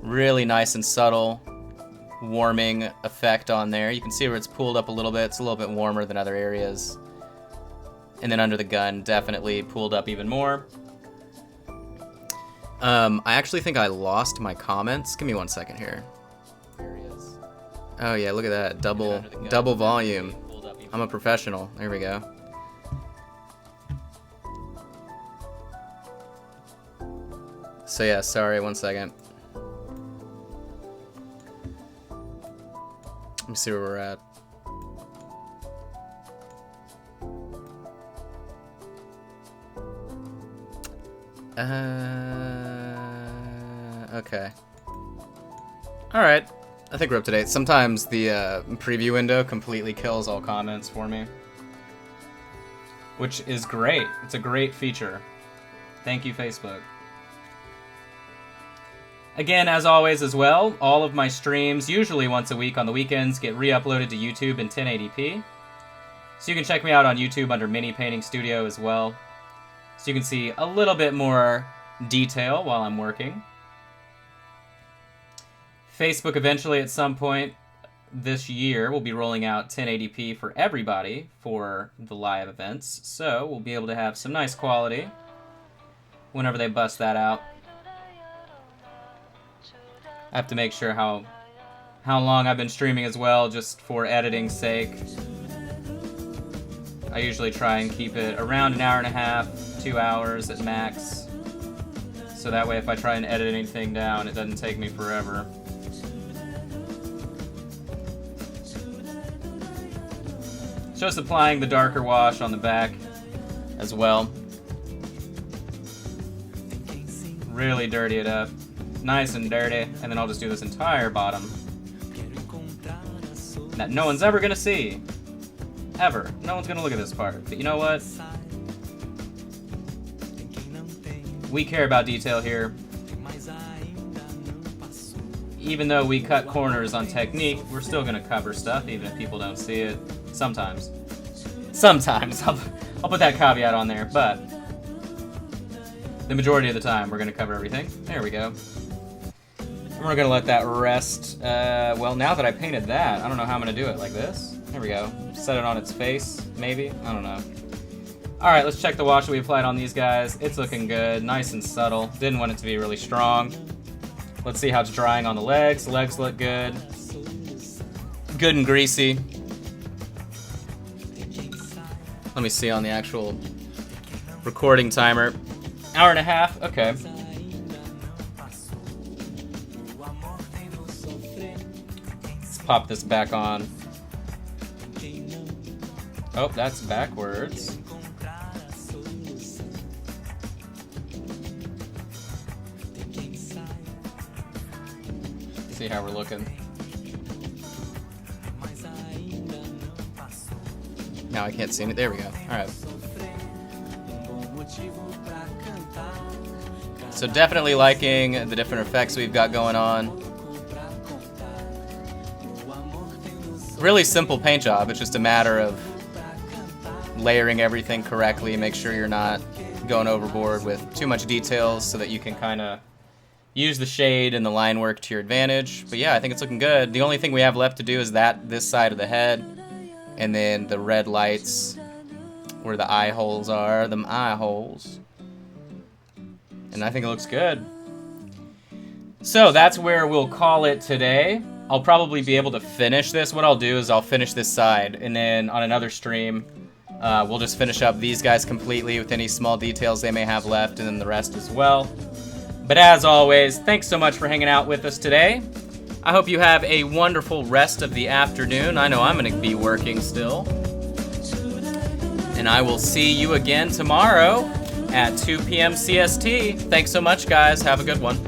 really nice and subtle warming effect on there. You can see where it's pooled up a little bit. It's a little bit warmer than other areas. And then under the gun, definitely pooled up even more. I actually think I lost my comments. Give me 1 second here. There he is. Oh yeah, look at that. Double volume. I'm a professional. There we go. So yeah, sorry, 1 second. Let me see where we're at. Okay. Alright. I think we're up to date. Sometimes the preview window completely kills all comments for me. Which is great. It's a great feature. Thank you, Facebook. Again, as always as well, all of my streams, usually once a week on the weekends, get re-uploaded to YouTube in 1080p. So you can check me out on YouTube under Mini Painting Studio as well. So you can see a little bit more detail while I'm working. Facebook eventually at some point this year will be rolling out 1080p for everybody for the live events. So we'll be able to have some nice quality whenever they bust that out. I have to make sure how long I've been streaming as well, just for editing's sake. I usually try and keep it around an hour and a half, 2 hours at max. So that way if I try and edit anything down, it doesn't take me forever. Just applying the darker wash on the back as well. Really dirty it up. nice and dirty, and then I'll just do this entire bottom that no one's ever gonna see. Ever. No one's gonna look at this part. But you know what? We care about detail here. Even though we cut corners on technique, we're still gonna cover stuff, even if people don't see it. Sometimes. Sometimes. I'll put that caveat on there, but the majority of the time, we're gonna cover everything. There we go. And we're gonna let that rest. Well, now that I painted that, I don't know how I'm gonna do it. Like this? There we go. Set it on its face, maybe? I don't know. Alright, let's check the wash that we applied on these guys. It's looking good, nice and subtle. Didn't want it to be really strong. Let's see how it's drying on the legs. The legs look good. Good and greasy. Let me see on the actual recording timer. Hour and a half, okay. Let's pop this back on. Oh, that's backwards. See how we're looking. Now I can't see it. There we go. Alright. So definitely liking the different effects we've got going on. Really simple paint job. It's just a matter of layering everything correctly. Make sure you're not going overboard with too much details so that you can kind of use the shade and the line work to your advantage. But yeah, I think it's looking good. The only thing we have left to do is this side of the head, and then the red lights where the eye holes are, them eye holes. And I think it looks good. So that's where we'll call it today. I'll probably be able to finish this. What I'll do is I'll finish this side, and then on another stream, we'll just finish up these guys completely with any small details they may have left, and then the rest as well. But as always, thanks so much for hanging out with us today. I hope you have a wonderful rest of the afternoon. I know I'm going to be working still. And I will see you again tomorrow at 2 p.m. CST. Thanks so much, guys. Have a good one.